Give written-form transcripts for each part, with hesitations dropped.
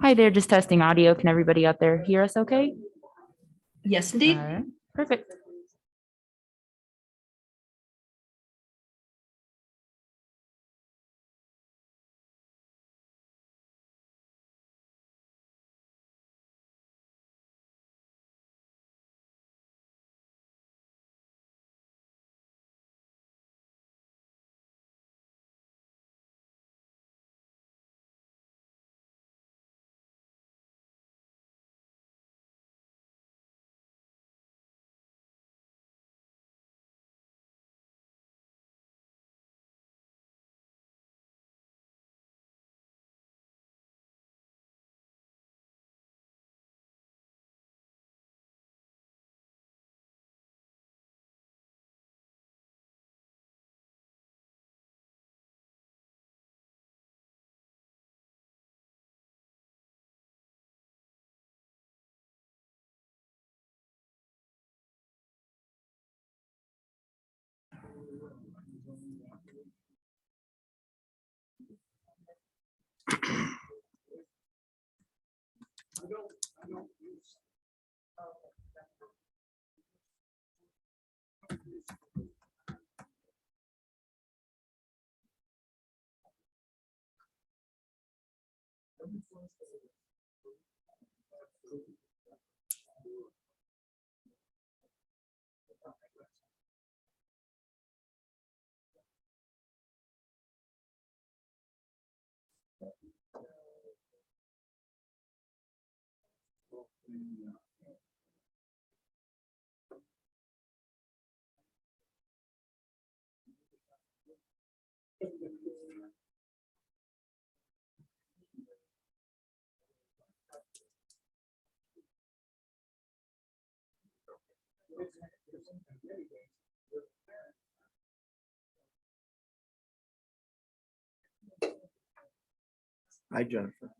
Hi there, just testing audio. Can everybody out there hear us okay? Yes, All indeed. right, perfect. Hi, Jennifer.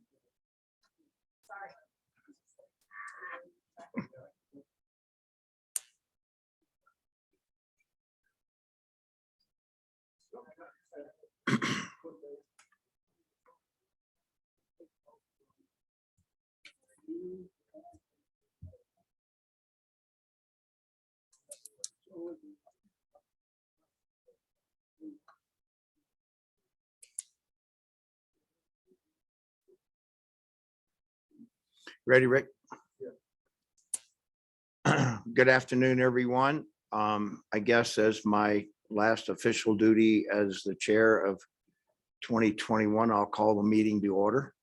Ready, Rick? Good afternoon, everyone. I guess as my last official duty as the chair of 2021, I'll call the meeting to order.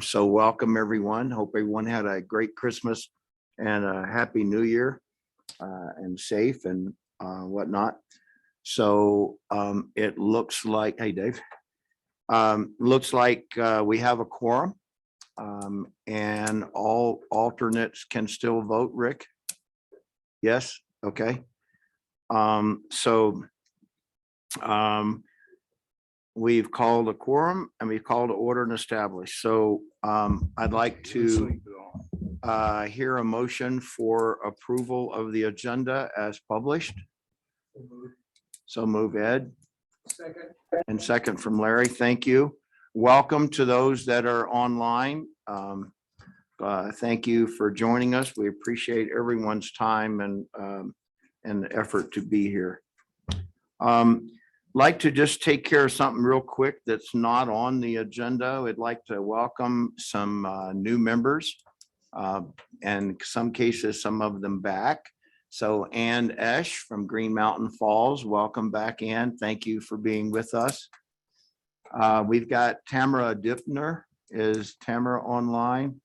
So welcome, everyone. Hope everyone had a great Christmas and a happy New Year and safe and whatnot. So it looks like, hey, Dave, looks like we have a quorum. And all alternates can still vote, Rick? Yes, okay. So we've called a quorum and we've called to order and established. So I'd like to hear a motion for approval of the agenda as published. So move, Ed. Second. And second from Larry. Thank you. Welcome to those that are online. Thank you for joining us. We appreciate everyone's time and effort to be here. Like to just take care of something real quick that's not on the agenda. We'd like to welcome some new members and in some cases, some of them back. So Ann Esch from Green Mountain Falls, welcome back, Ann. Thank you for being with us. We've got Tamara Dipner. Is Tamara online?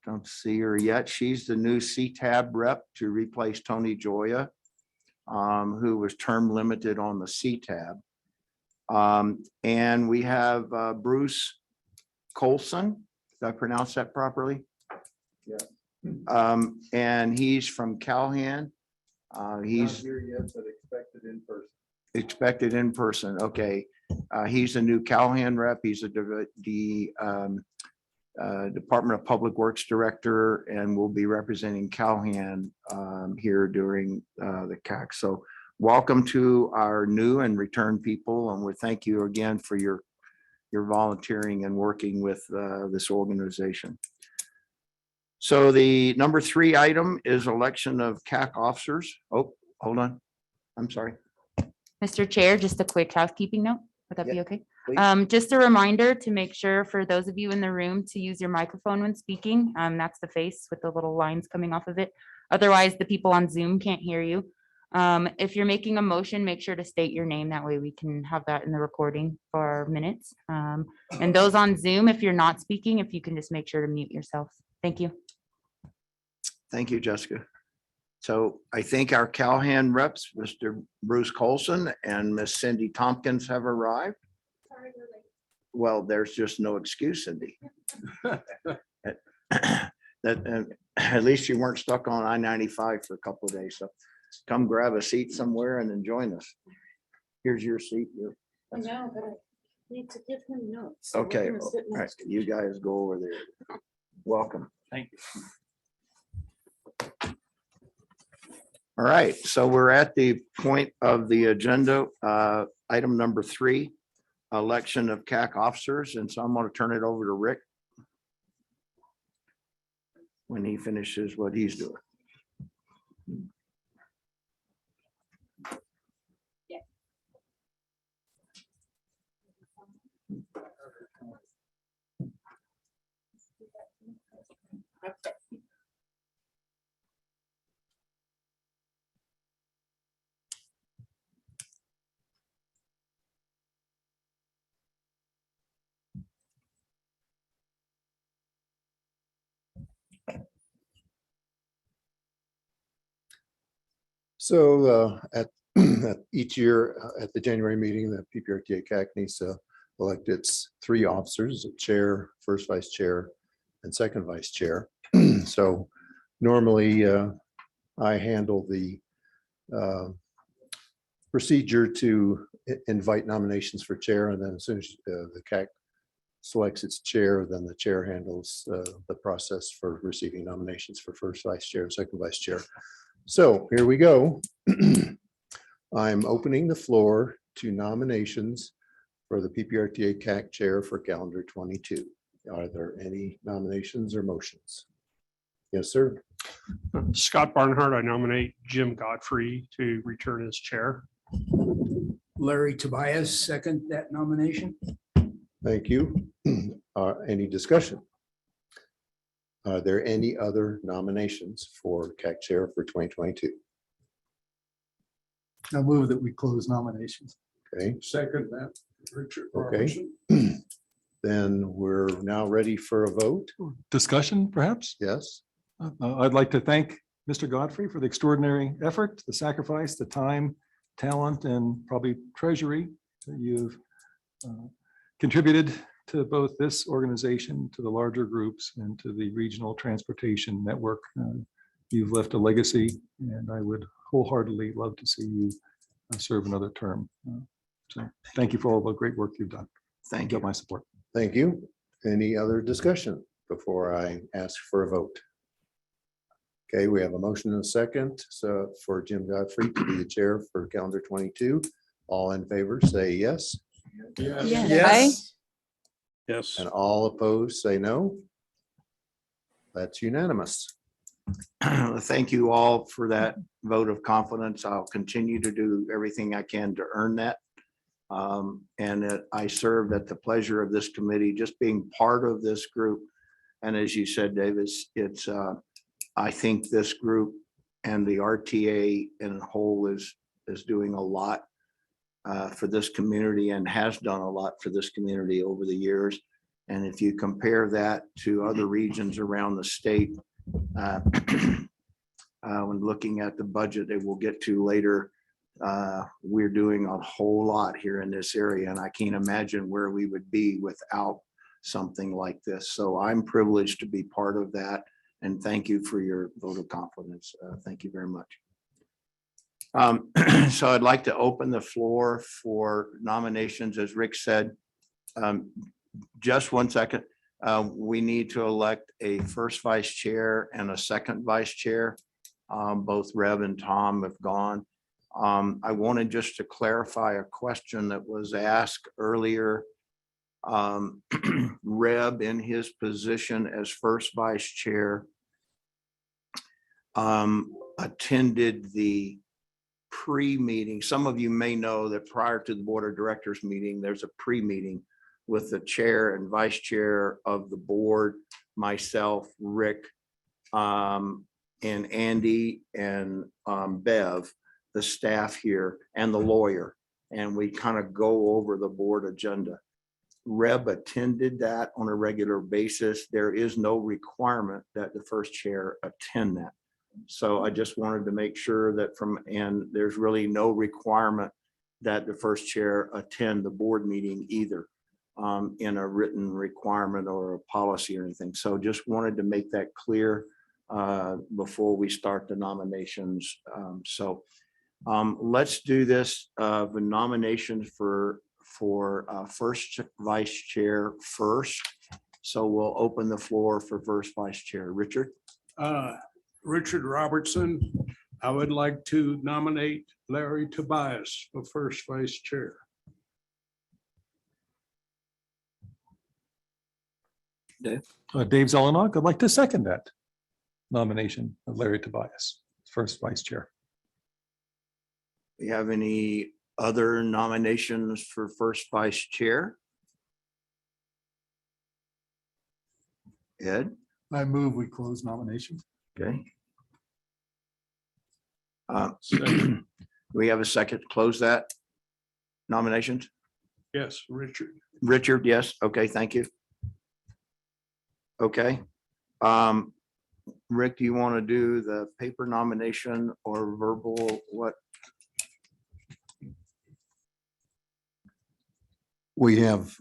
Don't see her yet. She's the new CTAB rep to replace Tony Joya, who was term limited on the CTAB. And we have Bruce Coulson. Did I pronounce that properly? Yeah. And he's from Calhan. He's Not here yet, but expected in person. expected in person. Okay. He's a new Calhan rep. He's the Department of Public Works Director and will be representing Calhan here during the CAC. So welcome to our new and return people. And we thank you again for your your volunteering and working with this organization. So the number 3 item is election of CAC officers. Oh, hold on. I'm sorry. Mr. Chair, just a quick housekeeping note. Would that be Yeah, okay? please. Just a reminder to make sure for those of you in the room to use your microphone when speaking. That's the face with the little lines coming off of it. Otherwise, the people on Zoom can't hear you. If you're making a motion, make sure to state your name. That way we can have that in the recording for our minutes. And those on Zoom, if you're not speaking, if you can just make sure to mute yourself. Thank you. Thank you, Jessica. So I think our Calhan reps, Mr. Bruce Coulson and Miss Cindy Tompkins have arrived. Well, there's just no excuse, Cindy. At least you weren't stuck on I-95 for a couple of days. So come grab a seat somewhere and then join us. Here's your seat. I know, but I need to give him notes. so we're Okay, gonna sit all right, next to you each guys go over there. Welcome. Thank you. All right, so we're at the point of the agenda, item number 3, election of CAC officers. And so I'm going to turn it over to Rick when he finishes what he's doing. So at each year at the January meeting, the PPRTA CAC needs to elect its 3 officers, a chair, first vice chair, and second vice chair. So normally I handle the procedure to invite nominations for chair, and then as soon as the CAC selects its chair, then the chair handles the process for receiving nominations for first vice chair and second vice chair. So here we go. I'm opening the floor to nominations for the PPRTA CAC chair for calendar 22. Are there any nominations or motions? Yes, sir. Scott Barnhart, I nominate Jim Godfrey to return as chair. Larry Tobias, second that nomination. Thank you. Any discussion? Are there any other nominations for CAC chair for 2022? I move that we close nominations. Okay, Second that, Richard. okay. Then we're now ready for a vote. Discussion, perhaps? Yes, I'd like to thank Mr. Godfrey for the extraordinary effort, the sacrifice, the time, talent, and probably treasury that you've contributed to both this organization, to the larger groups, and to the regional transportation network. You've left a legacy, and I would wholeheartedly love to see you serve another term. So thank you for all the great work you've done. Thank You you. got my support. thank you. Any other discussion before I ask for a vote? Okay, we have a motion and a second. So for Jim Godfrey to be the chair for calendar 22, all in favor, say yes. Yes. Yes. And all opposed, say no. That's unanimous. Thank you all for that vote of confidence. I'll continue to do everything I can to earn that. And that I served at the pleasure of this committee, just being part of this group. And as you said, Davis, it's I think this group and the RTA in whole is doing a lot for this community and has done a lot for this community over the years. And if you compare that to other regions around the state, when looking at the budget that we'll get to later, we're doing a whole lot here in this area, and I can't imagine where we would be without something like this. So I'm privileged to be part of that, and thank you for your vote of confidence. Thank you very much. So I'd like to open the floor for nominations. As Rick said, just 1 second. We need to elect a first vice chair and a second vice chair. Both Rev and Tom have gone. I wanted just to clarify a question that was asked earlier Reb in his position as first vice chair attended the pre-meeting. Some of you may know that prior to the board of directors meeting, there's a pre-meeting with the chair and vice chair of the board, myself, Rick, and Andy and Bev, the staff here, and the lawyer. And we kind of go over the board agenda. Reb attended that on a regular basis. There is no requirement that the first chair attend that. So I just wanted to make sure that and there's really no requirement that the first chair attend the board meeting either, in a written requirement or a policy or anything. So just wanted to make that clear before we start the nominations. Let's do this, the nominations for first vice chair first. So we'll open the floor for first vice chair. Richard? Richard Robertson. I would like to nominate Larry Tobias for first vice chair. Dave Zelenak, I'd like to second that nomination of Larry Tobias, first vice chair. We have any other nominations for first vice chair? Ed? I move we close nominations. Okay. We have a second to close that nominations? Yes, Richard. Richard, yes. Okay, thank you. Okay. Rick, do you want to do the paper nomination or verbal? What? We have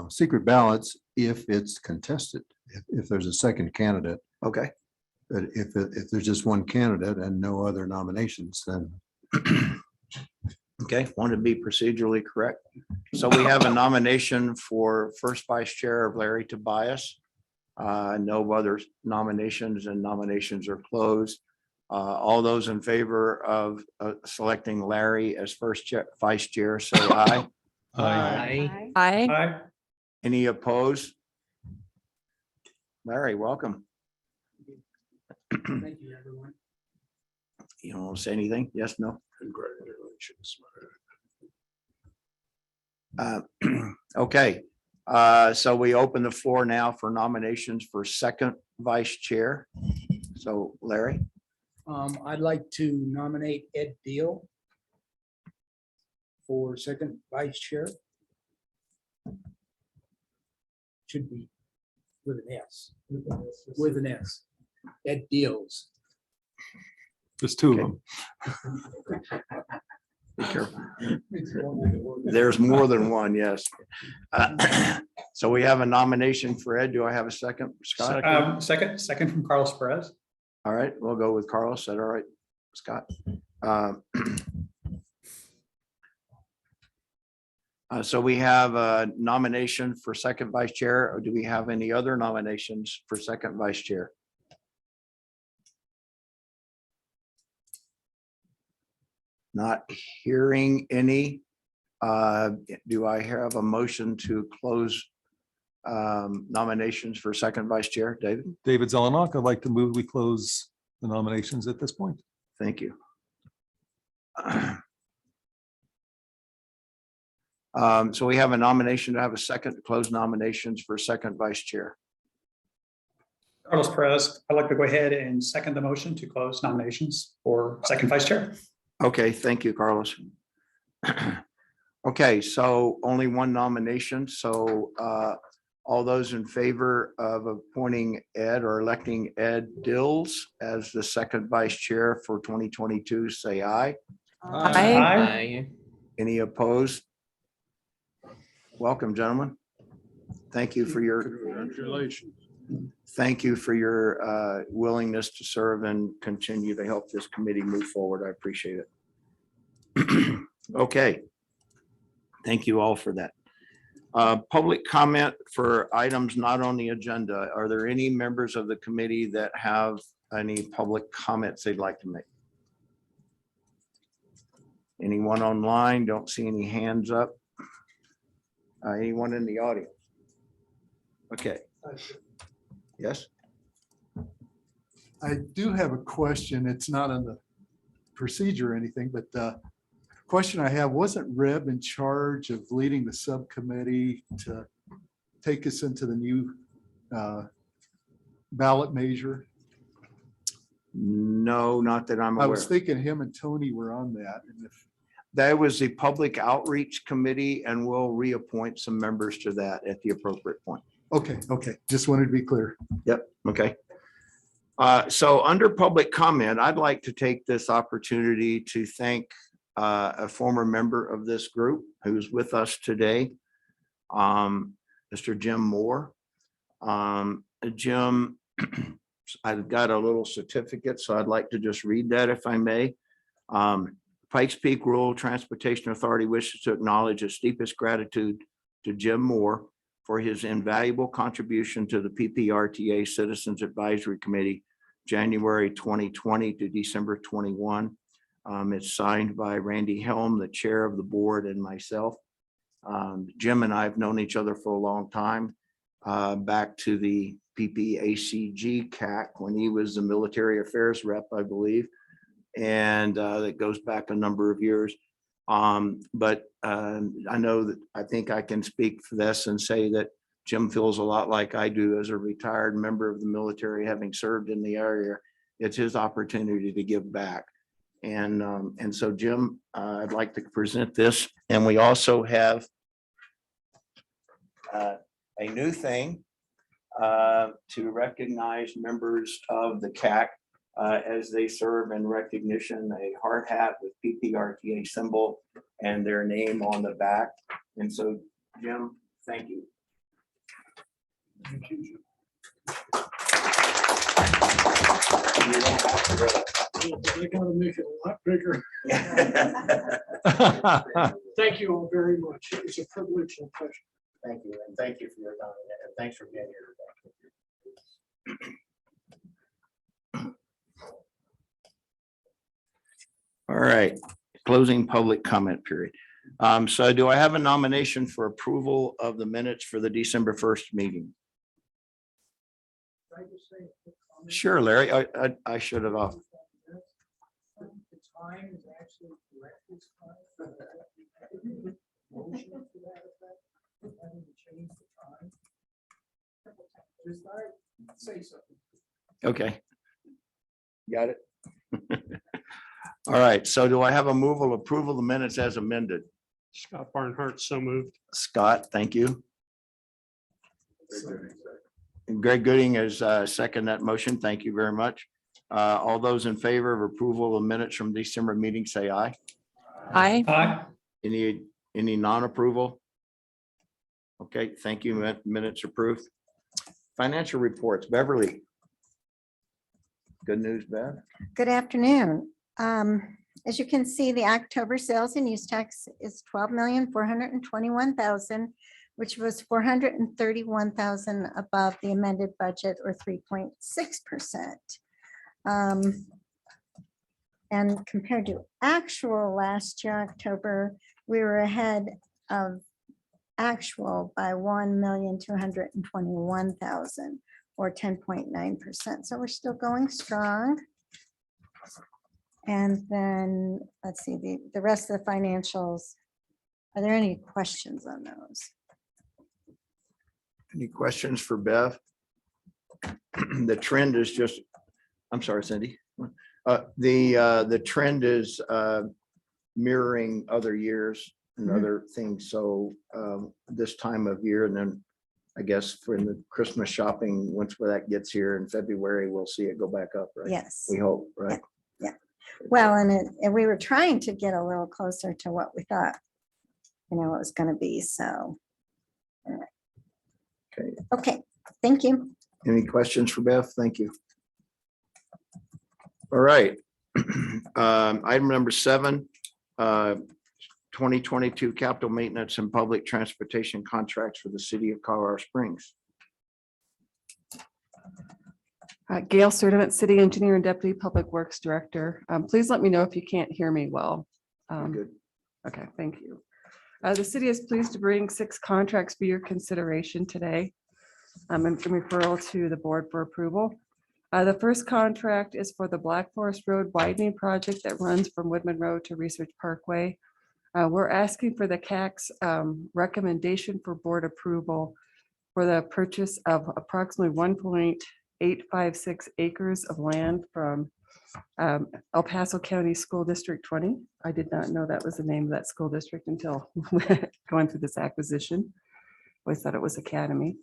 secret ballots if it's contested, if there's a second candidate. Okay. But if there's just one candidate and no other nominations, then Okay, want to be procedurally correct. So we have a nomination for first vice chair of Larry Tobias. No other nominations, and nominations are closed. All those in favor of selecting Larry as first vice chair, say aye. Aye. Aye. Any opposed? Larry, welcome. Thank you, everyone. You don't want to say anything? Yes, no? Congratulations. Okay, so we open the floor now for nominations for second vice chair. So Larry, I'd like to nominate Ed Deal for second vice chair. Should be with an S. With an S. Ed Deals. There's two of them. be careful. There's more than one, yes. So we have a nomination for Ed. Do I have a second, Scott? Second from Carlos Perez. All right, we'll go with Carlos. Is that all right, Scott? So we have a nomination for second vice chair. Or do we have any other nominations for second vice chair? Not hearing any. Do I have a motion to close nominations for second vice chair? David? David Zelenak, I'd like to move we close the nominations at this point. Thank you. So we have a nomination to have a second to close nominations for second vice chair. Carlos Perez, I'd like to go ahead and second the motion to close nominations for second vice chair. Okay, thank you, Carlos. Okay, so only one nomination. So all those in favor of appointing Ed or electing Ed Dills as the second vice chair for 2022, say aye. Aye. Any opposed? Welcome, gentlemen. Thank you for your Congratulations. willingness to serve and continue to help this committee move forward. I appreciate it. Okay. Thank you all for that. Public comment for items not on the agenda. Are there any members of the committee that have any public comments they'd like to make? Anyone online? Don't see any hands up. Anyone in the audience? Okay. Yes, I do have a question. It's not on the procedure or anything, but question I have, wasn't Reb in charge of leading the subcommittee to take us into the new ballot measure? no, not that I'm I aware. was thinking him and Tony were on that. And if, That was the Public Outreach Committee, and we'll reappoint some members to that at the appropriate point. okay, just wanted to be clear. Yep, okay. So under public comment, I'd like to take this opportunity to thank a former member of this group who's with us today, Mr. Jim Moore. Jim, I've got a little certificate, so I'd like to just read that if I may. Pikes Peak Rural Transportation Authority wishes to acknowledge its deepest gratitude to Jim Moore for his invaluable contribution to the PPRTA Citizens Advisory Committee, January 2020 to December 21. It's signed by Randy Helm, the chair of the board, and myself. Jim and I have known each other for a long time, back to the PPACG CAC when he was the military affairs rep, I believe. And that goes back a number of years. But I know that I think I can speak for this and say that Jim feels a lot like I do as a retired member of the military, having served in the area. It's his opportunity to give back. And so, Jim, I'd like to present this. And we also have a new thing to recognize members of the CAC as they serve in recognition, a hard hat with PPRTA symbol and their name on the back. And so, Jim, thank you. Thank you, Jim. You don't have to wear that. They gotta make it a lot bigger. Thank you all very much. It was a privilege and a pleasure. Thank you, and thank you for your time, and thanks for being here today. All right, closing public comment period. So do I have a nomination for approval of the minutes for the December 1st meeting? Sure, Larry, I should have. The time is actually correct this time. Motion to that effect, having to change the time. Just say something. Okay. Got it. All right, so do I have approval of the minutes as amended? Scott Barnhart, so moved. Scott, thank you. And Greg Gooding is second that motion. Thank you very much. All those in favor of approval of minutes from December meeting, say aye. Aye. Aye. Any non-approval? Okay, thank you. Minutes approved. Financial reports, Beverly. Good news, Bev. Good afternoon. As you can see, the October sales and use tax is 12,421,000, which was 431,000 above the amended budget, or 3.6%. And compared to actual last year, October, we were ahead of actual by 1,221,000, or 10.9%. So we're still going strong. And then, let's see, the rest of the financials. Are there any questions on those? Any questions for Bev? The trend is just, I'm sorry, Cindy. The trend is mirroring other years and other things. So this time of year, and then I guess for the Christmas shopping, once that gets here in February, we'll see it go back up, right? Yes. We hope, right? Well, and we were trying to get a little closer to what we thought, it was going to be. So. Okay. Okay. Thank you. Any questions for Beth? Thank you. All right. Item number 7, 2022 capital maintenance and public transportation contracts for the city of Colorado Springs. Gail Sturdivant, City Engineer and Deputy Public Works Director. Please let me know if you can't hear me well. Good. Okay, thank you. The city is pleased to bring 6 contracts for your consideration today. And referral to the board for approval. The first contract is for the Black Forest Road widening project that runs from Woodman Road to Research Parkway. We're asking for the CAC's recommendation for board approval for the purchase of approximately 1.856 acres of land from El Paso County School District 20. I did not know that was the name of that school district until going through this acquisition. Always thought it was Academy.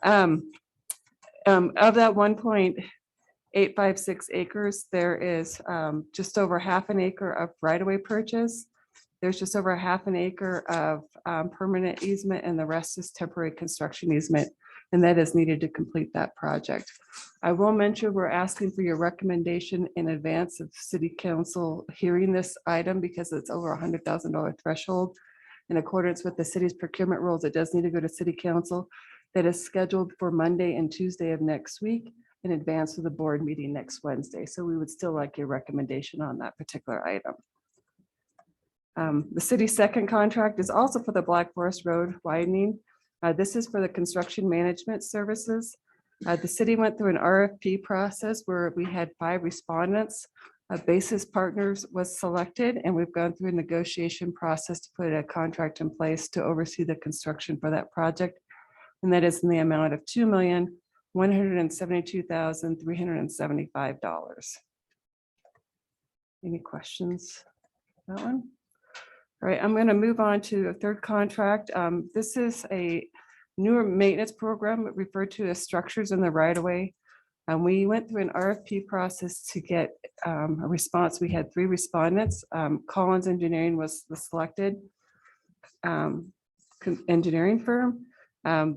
Of that 1.856 acres, there is just over half an acre of right-of-way purchase. There's just over half an acre of permanent easement, and the rest is temporary construction easement, and that is needed to complete that project. I will mention we're asking for your recommendation in advance of city council hearing this item because it's over $100,000 threshold. In accordance with the city's procurement rules, it does need to go to city council. That is scheduled for Monday and Tuesday of next week in advance of the board meeting next Wednesday. So we would still like your recommendation on that particular item. The city's second contract is also for the Black Forest Road widening. This is for the construction management services. The city went through an RFP process where we had 5 respondents. Basis Partners was selected, and we've gone through a negotiation process to put a contract in place to oversee the construction for that project. And that is in the amount of $2,172,375. Any questions? That one? All right, I'm going to move on to a third contract. This is a newer maintenance program referred to as structures in the right of way. And we went through an RFP process to get a response. We had 3 respondents. Collins Engineering was the selected engineering firm.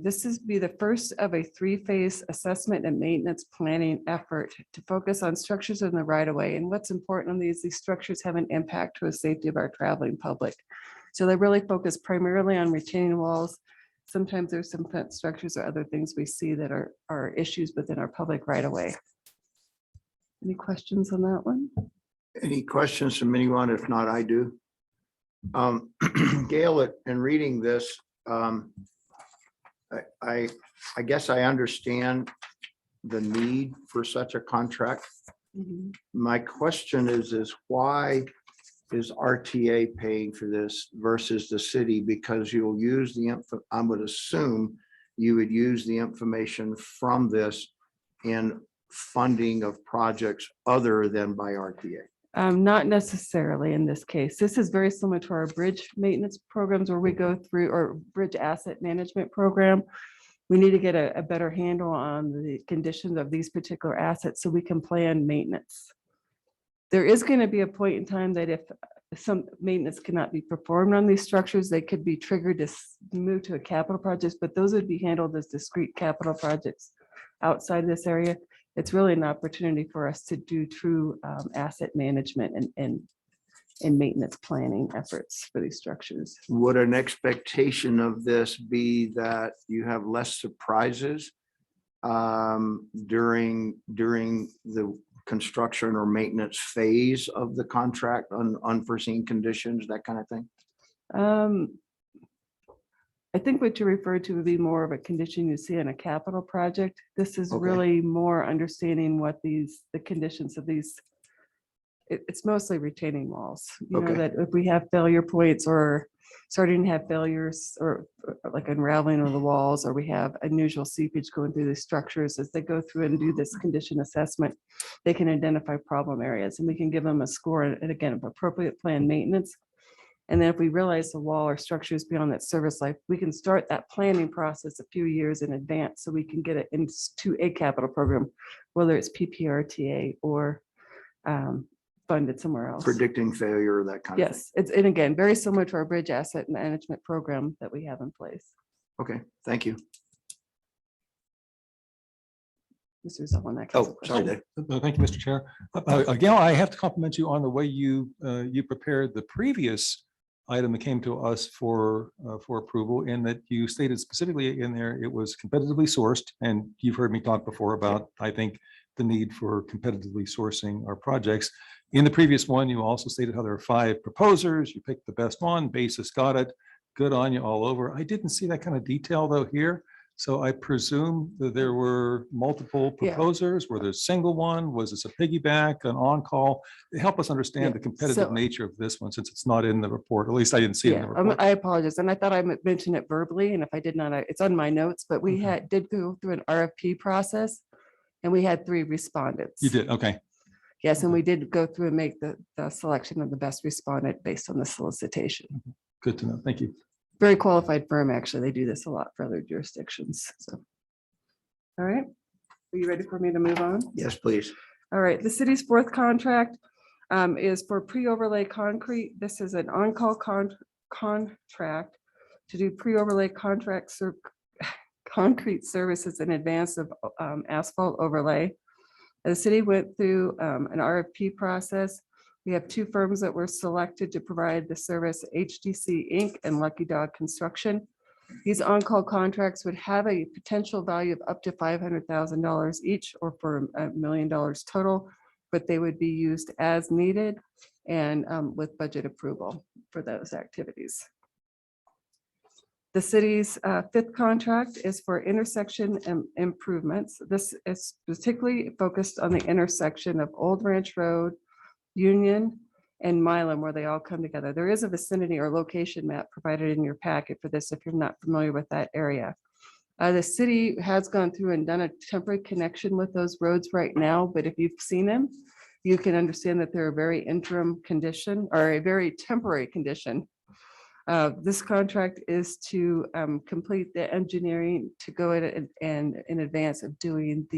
This is be the first of a 3-phase assessment and maintenance planning effort to focus on structures in the right of way. And what's important on these structures have an impact to the safety of our traveling public. So they really focus primarily on retaining walls. Sometimes there's some fence structures or other things we see that are issues within our public right of way. Any questions on that one? Any questions from anyone? If not, I do. Gail, in reading this, I guess I understand the need for such a contract. Mhm. My question is why is RTA paying for this versus the city? Because you'll use I would assume you would use the information from this in funding of projects other than by RTA. Not necessarily in this case. This is very similar to our bridge maintenance programs where we go through, or bridge asset management program. We need to get a better handle on the conditions of these particular assets so we can plan maintenance. There is going to be a point in time that if some maintenance cannot be performed on these structures, they could be triggered to move to a capital project, but those would be handled as discrete capital projects outside this area. It's really an opportunity for us to do true asset management and maintenance planning efforts for these structures. Would an expectation of this be that you have less surprises during the construction or maintenance phase of the contract, on unforeseen conditions, that kind of thing? I think what you referred to would be more of a condition you see in a capital project. This is Okay. really more understanding what the conditions of these. It's mostly retaining walls. You know, Okay. that if we have failure points or starting to have failures or like unraveling of the walls, or we have unusual seepage going through the structures, as they go through and do this condition assessment, they can identify problem areas and we can give them a score and again, appropriate planned maintenance. And then if we realize the wall or structure is beyond that service life, we can start that planning process a few years in advance so we can get it into a capital program, whether it's PPRTA or funded somewhere else. Predicting failure, that kind of thing. Yes, and again, very similar to our bridge asset management program that we have in place. Okay, thank you. Mr. Zelenak has Oh, a sorry, question. Dave. Thank you, Mr. Chair. Again, I have to compliment you on the way you prepared the previous item that came to us for approval, in that you stated specifically in there it was competitively sourced, and you've heard me talk before about, I think, the need for competitively sourcing our projects. In the previous one, you also stated how there are 5 proposers. You picked the best one, basis got it. Good on you all over. I didn't see that kind of detail though here. So I presume that there were multiple Yeah. proposers. Were there a single one? Was this a piggyback, an on-call? Help us understand Yeah, the competitive so- nature of this one, since it's not in the report. At least I didn't see it in Yeah, the report. I apologize. And I thought I mentioned it verbally, and if I did not, it's on my notes, but we Okay. did go through an RFP process and we had 3 respondents. You did, okay. Yes, and we did go through and make the selection of the best respondent based on the solicitation. Good to know. Thank you. Very qualified firm, actually. They do this a lot for other jurisdictions, so. All right, are you ready for me to move on? Yes, please. All right, the city's 4th contract is for pre-overlay concrete. This is an on-call contract to do pre-overlay concrete services in advance of asphalt overlay. The city went through an RFP process. We have 2 firms that were selected to provide the service, HDC Inc. and Lucky Dog Construction. These on-call contracts would have a potential value of up to $500,000 each, or for $1 million total, but they would be used as needed and with budget approval for those activities. The city's 5th contract is for intersection improvements. This is particularly focused on the intersection of Old Ranch Road, Union, and Milam, where they all come together. There is a vicinity or location map provided in your packet for this if you're not familiar with that area. The city has gone through and done a temporary connection with those roads right now, but if you've seen them, you can understand that they're a very interim condition or a very temporary condition. This contract is to complete the engineering to go in advance of doing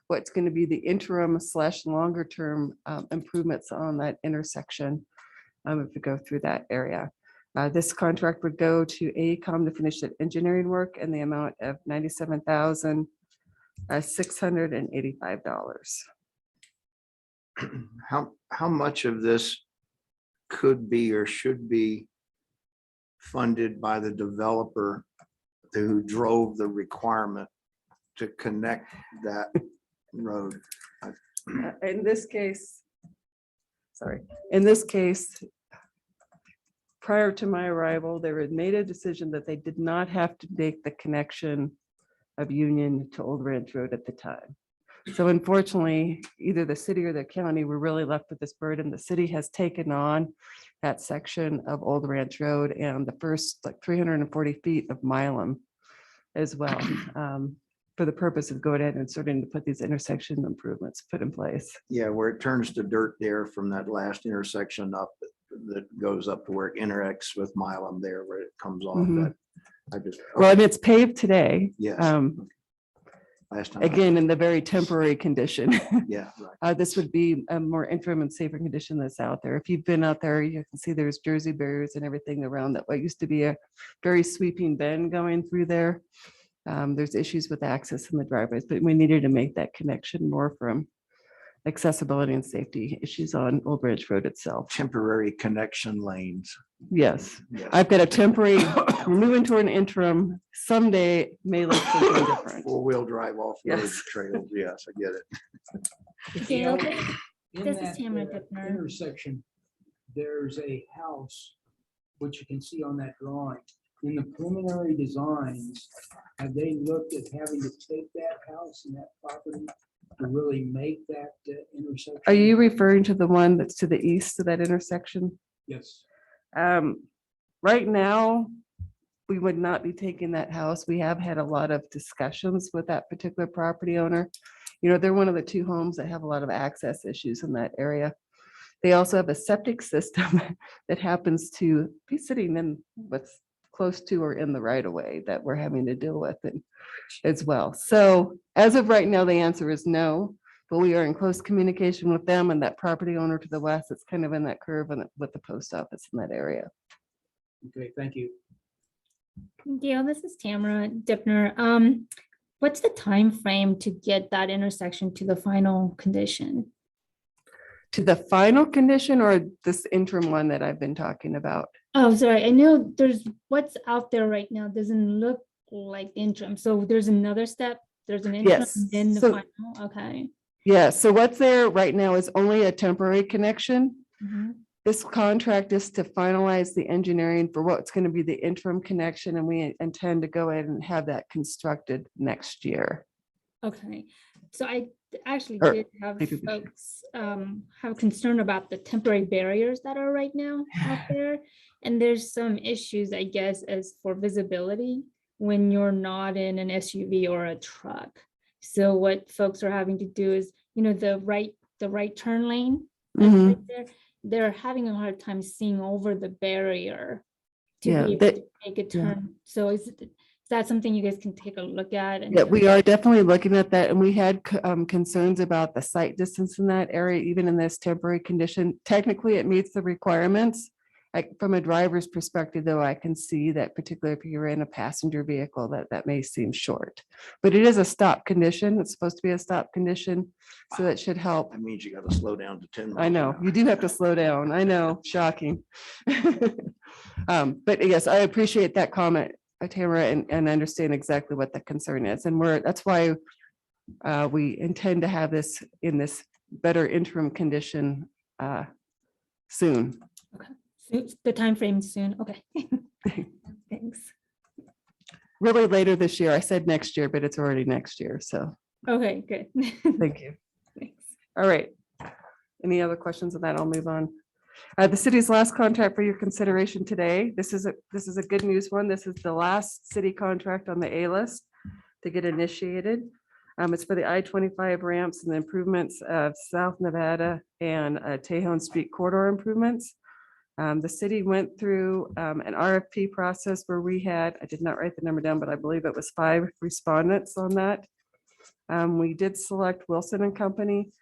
what's going to be the interim / longer term improvements on that intersection if we go through that area. This contract would go to AECOM to finish the engineering work in the amount of $97,685. How much of this could be or should be funded by the developer who drove the requirement to connect that road? In this case, prior to my arrival, they had made a decision that they did not have to make the connection of Union to Old Ranch Road at the time. So unfortunately, either the city or the county were really left with this burden. The city has taken on that section of Old Ranch Road and the first 340 feet of Milam as well, for the purpose of going in and starting to put these intersection improvements put in place. Yeah, where it turns to dirt there from that last intersection up that goes up to where it interacts with Milam there, where it comes off Mhm. that. Well, I mean, it's paved today. Yes. Last time. Again, in the very temporary condition. Yeah, right. This would be a more interim and safer condition that's out there. If you've been out there, you can see there's Jersey barriers and everything around that. What used to be a very sweeping bend going through there. There's issues with access in the driveways, but we needed to make that connection more from accessibility and safety issues on Old Ranch Road itself. Temporary connection lanes. Yes, Yes. I've got a temporary, we're moving to an interim. Someday may look something different. Four-wheel drive off-road Yes. trails. Yes, I get it. Gail, In this is that, Tamara Dittmer. intersection, there's a house, which you can see on that drawing. In the preliminary designs, have they looked at having to take that house and that property to really make that intersection? Are you referring to the one that's to the east of that intersection? Yes. Right now, we would not be taking that house. We have had a lot of discussions with that particular property owner. You know, they're one of the 2 homes that have a lot of access issues in that area. They also have a septic system that happens to be sitting in what's close to or in the right of way that we're having to deal with as well. So as of right now, the answer is no, but we are in close communication with them and that property owner to the west. It's kind of in that curve and with the post office in that area. Okay, thank you. Gail, this is Tamara Dittmer. What's the time frame to get that intersection to the final condition? To the final condition or this interim one that I've been talking about? Oh, sorry. I know there's what's out there right now doesn't look like the interim. So there's another step. There's an interim, Yes, then the so- final. Okay. Yeah, so what's there right now is only a temporary connection. Mhm. This contract is to finalize the engineering for what's going to be the interim connection, and we intend to go ahead and have that constructed next year. Okay, so I actually Or did have maybe we should- folks have concern about the temporary barriers that are right now out there. And there's some issues, I guess, as for visibility when you're not in an SUV or a truck. So what folks are having to do is, the right turn lane, that's Mhm. right there, they're having a hard time seeing over the barrier to Yeah, be able that- to make a yeah. turn. So is that something you guys can take a look at? And Yeah, we are definitely looking at that, and we had concerns about the site distance in that area, even in this temporary condition. Technically, it meets the requirements. Like from a driver's perspective, though, I can see that particularly if you're in a passenger vehicle, that may seem short. But it is a stop condition. It's supposed to be a stop condition, so that should help. That means you got to slow down to 10. I miles an know, hour. you do have to slow down. I know, shocking. But yes, I appreciate that comment, Tamara, and understand exactly what the concern is. And that's why we intend to have this in this better interim condition soon. the time frame soon, okay. Thanks. Really later this year. I said next year, but it's already next year. So Okay, good. thank you. Thanks. All right. Any other questions on that? I'll move on. The city's last contract for your consideration today. This is a good news one. This is the last city contract on the A list to get initiated. It's for the I-25 ramps and the improvements of South Nevada and Tejon Street corridor improvements. The city went through an RFP process where we had, I did not write the number down, but I believe it was 5 respondents on that. We did select Wilson and Company.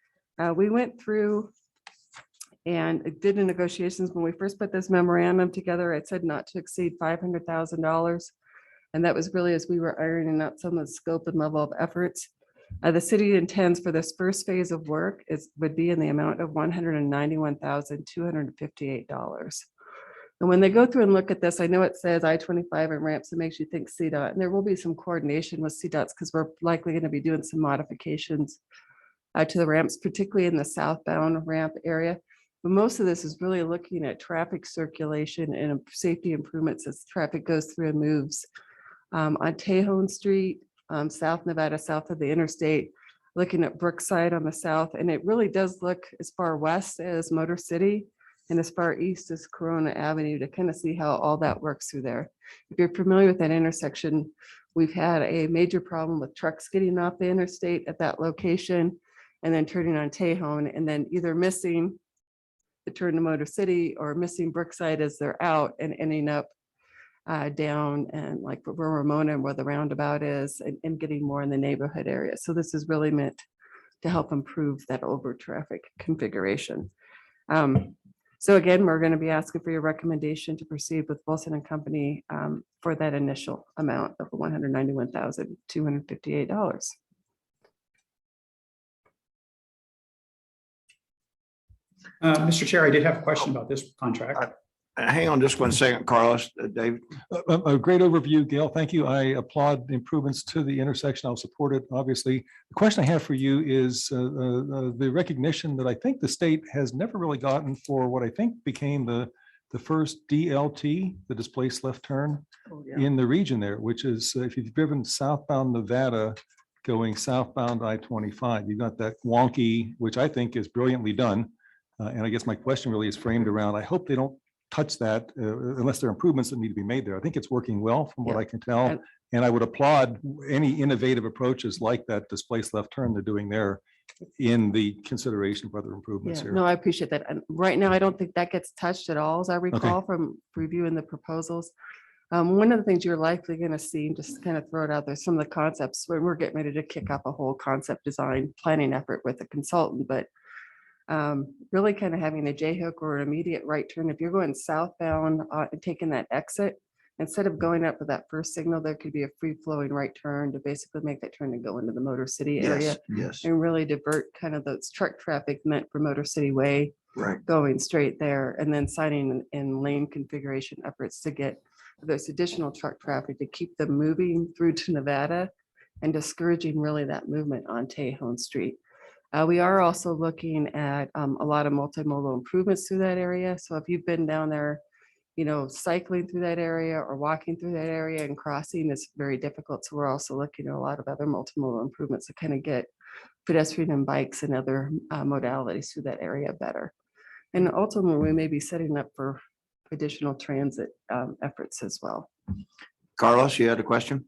We went through and did the negotiations. When we first put this memorandum together, it said not to exceed $500,000. And that was really as we were ironing out some of the scope and level of efforts. The city intends for this first phase of work would be in the amount of $191,258. And when they go through and look at this, I know it says I-25 and ramps, it makes you think CDOT, and there will be some coordination with CDOTs because we're likely going to be doing some modifications to the ramps, particularly in the southbound ramp area. But most of this is really looking at traffic circulation and safety improvements as traffic goes through and moves. On Tejon Street, South Nevada, south of the interstate, looking at Brookside on the south, and it really does look as far west as Motor City and as far east as Corona Avenue to kind of see how all that works through there. If you're familiar with that intersection, we've had a major problem with trucks getting off the interstate at that location and then turning on Tejon and then either missing the turn to Motor City or missing Brookside as they're out and ending up down and like where Ramona and where the roundabout is and getting more in the neighborhood area. So this is really meant to help improve that over traffic configuration. So again, we're going to be asking for your recommendation to proceed with Wilson and Company for that initial amount of $191,258. Mr. Chair, I did have a question about this contract. Hang on just 1 second, Carlos, David. A great overview, Gail. Thank you. I applaud the improvements to the intersection. I'll support it, obviously. The question I have for you is the recognition that I think the state has never really gotten for what I think became the first DLT, the displaced left turn in the region there, which is if you've driven southbound Nevada going southbound I-25, you've got that wonky, which I think is brilliantly done. And I guess my question really is framed around, I hope they don't touch that unless there are improvements that need to be made there. I think it's working well from what I can tell. And I would applaud any innovative approaches like that displaced left turn they're doing there in the consideration for other improvements Yeah, here. no, I appreciate that. And right now, I don't think that gets touched at all, as I recall from reviewing the proposals. One of the things you're likely going to see, just to kind of throw it out there, some of the concepts when we're getting ready to kick off a whole concept design planning effort with a consultant, but really kind of having a J hook or an immediate right turn. If you're going southbound and taking that exit, instead of going up with that first signal, there could be a free flowing right turn to basically make that turn and go into the Motor City area Yes, and really divert kind of those truck traffic meant for Motor City Way right. going straight there, and then signing in lane configuration efforts to get those additional truck traffic to keep them moving through to Nevada and discouraging really that movement on Tejon Street. We are also looking at a lot of multimodal improvements through that area. So if you've been down there, cycling through that area or walking through that area and crossing is very difficult. So we're also looking at a lot of other multimodal improvements to kind of get pedestrian and bikes and other modalities through that area better. And ultimately, we may be setting up for additional transit efforts as well. Carlos, you had a question?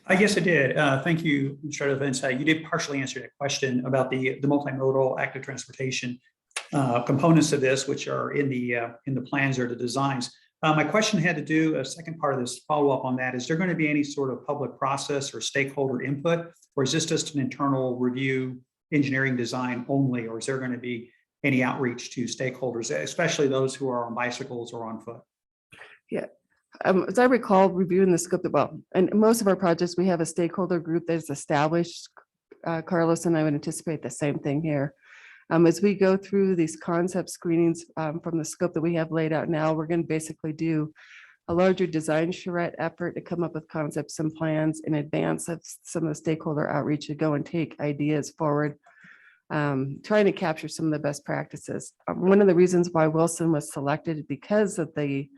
I guess I did. Thank you, Mr. Vince. You did partially answer that question about the multimodal active transportation components of this, which are in the plans or the designs. My question had to do, a second part of this follow-up on that, is there going to be any sort of public process or stakeholder input, or is this just an internal review, engineering design only, or is there going to be any outreach to stakeholders, especially those who are on bicycles or on foot? Yeah. As I recall, reviewing the scope, and most of our projects, we have a stakeholder group that's established, Carlos, and I would anticipate the same thing here. As we go through these concept screenings from the scope that we have laid out now, we're going to basically do a larger design charrette effort to come up with concepts and plans in advance of some of the stakeholder outreach to go and take ideas forward, trying to capture some of the best practices. One of the reasons why Wilson was selected because of the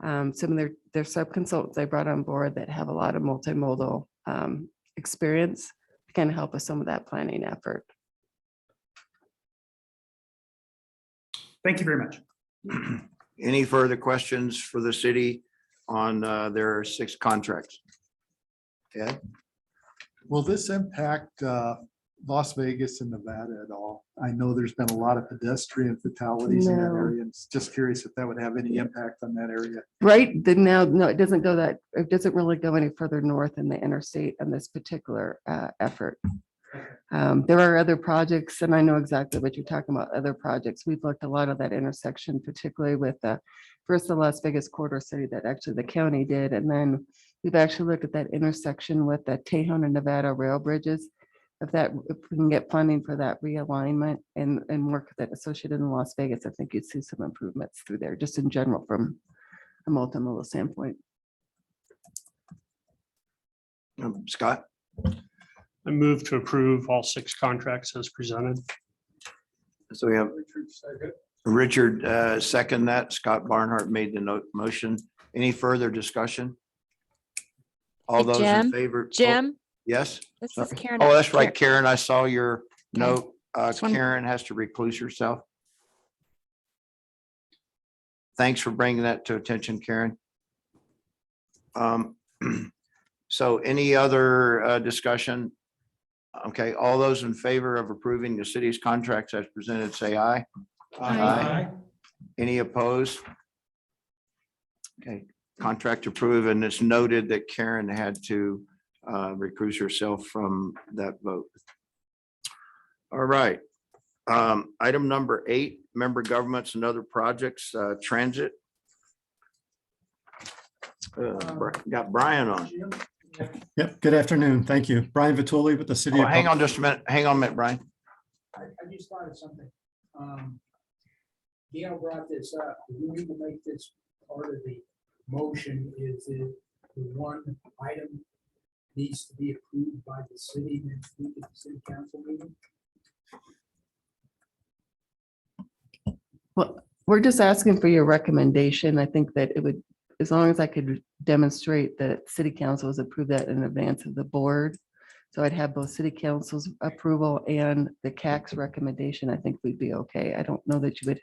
some of their sub-consultants they brought on board that have a lot of multimodal experience to kind of help with some of that planning effort. Thank you very much. Any further questions for the city on their 6 contracts? Ed? Will this impact Las Vegas and Nevada at all? I know there's been a lot of pedestrian fatalities in that No. area. And just curious if that would have any impact on that area. Right, no, it doesn't go that, it doesn't really go any further north in the interstate on this particular effort. There are other projects, and I know exactly what you're talking about, other projects. We've looked a lot of that intersection, particularly with first the Las Vegas corridor city that actually the county did, and then we've actually looked at that intersection with the Tejon and Nevada rail bridges. If we can get funding for that realignment and work that associated in Las Vegas, I think you'd see some improvements through there, just in general from a multimodal standpoint. Scott? I move to approve all 6 contracts as presented. So we have Richard second that. Scott Barnhart made the motion. Any further discussion? All Hey, those in Jim? favor? Jim, Yes? this is Sorry. Karen. Oh, that's right, Karen. I saw your note. Just one- Karen has to recluse herself. Thanks for bringing that to attention, Karen. So any other discussion? Okay, all those in favor of approving the city's contracts as presented, say aye. Aye. Any opposed? Okay, contract approved, and it's noted that Karen had to recuse herself from that vote. All right. Item number 8, member governments and other projects, transit. Got Brian on. Yep. Good afternoon. Thank you. Brian Vituli with the city. Oh, hang on just a minute. Hang on a minute, Brian. I just thought of something. Gail brought this up. We need to make this part of the motion is that the one item needs to be approved by the city next week at the city council meeting. Well, we're just asking for your recommendation. I think that it would, as long as I could demonstrate that city council has approved that in advance of the board. So I'd have both city council's approval and the CAC's recommendation. I think we'd be okay. I don't know that you would,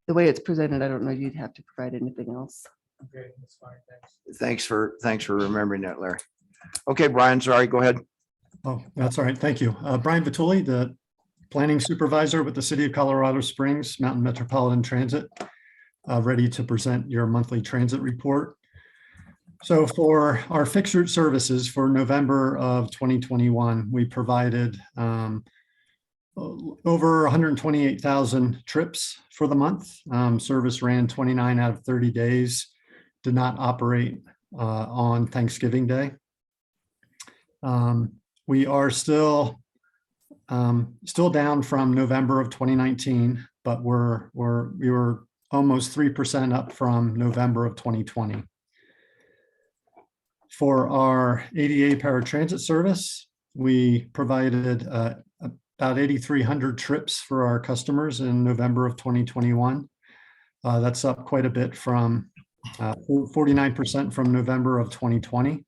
the way it's presented, I don't know you'd have to provide anything else. Okay, that's fine. Thanks. Thanks for remembering that, Larry. Okay, Brian, sorry, go ahead. Oh, that's all right. Thank you. Brian Vituli, the planning supervisor with the city of Colorado Springs Mountain Metropolitan Transit, ready to present your monthly transit report. So for our fixed route services for November of 2021, we provided over 128,000 trips for the month. Service ran 29 out of 30 days, did not operate on Thanksgiving Day. We are still down from November of 2019, but we were almost 3% up from November of 2020. For our ADA paratransit service, we provided about 8,300 trips for our customers in November of 2021. That's up quite a bit from 49% from November of 2020,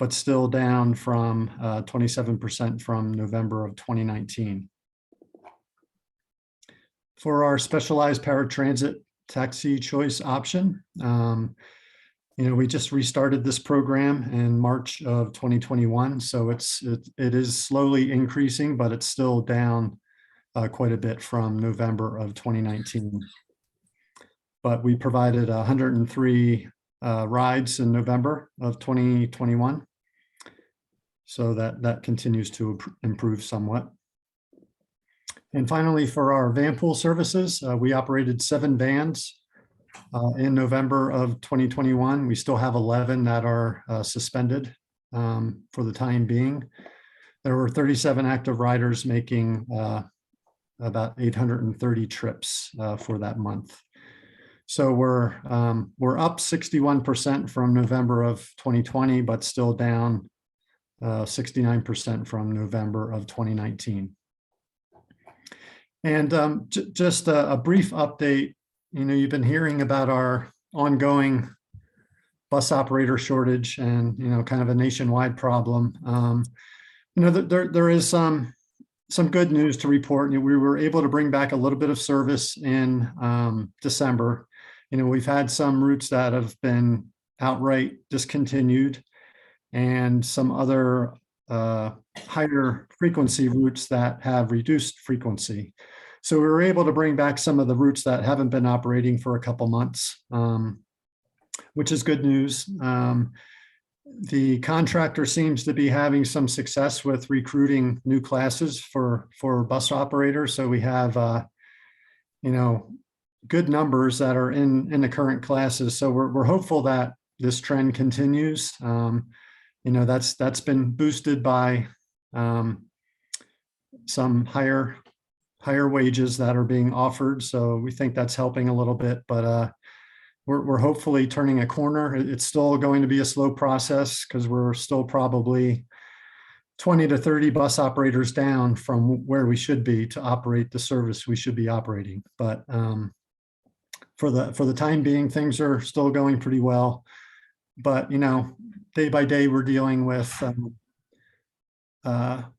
but still down from 27% from November of 2019. For our specialized paratransit taxi choice option, we just restarted this program in March of 2021, so it is slowly increasing, but it's still down quite a bit from November of 2019. But we provided 103 rides in November of 2021, so that continues to improve somewhat. And finally, for our van pool services, we operated 7 vans in November of 2021. We still have 11 that are suspended for the time being. There were 37 active riders making about 830 trips for that month. So we're up 61% from November of 2020, but still down 69% from November of 2019. And just a brief update. You've been hearing about our ongoing bus operator shortage and, kind of a nationwide problem. There is some good news to report. We were able to bring back a little bit of service in December. We've had some routes that have been outright discontinued and some other higher frequency routes that have reduced frequency. So we were able to bring back some of the routes that haven't been operating for a couple months, which is good news. The contractor seems to be having some success with recruiting new classes for bus operators. So we have, good numbers that are in the current classes. So we're hopeful that this trend continues. That's been boosted by some higher wages that are being offered. So we think that's helping a little bit, but we're hopefully turning a corner. It's still going to be a slow process because we're still probably 20 to 30 bus operators down from where we should be to operate the service we should be operating. But for the time being, things are still going pretty well. But day by day, we're dealing with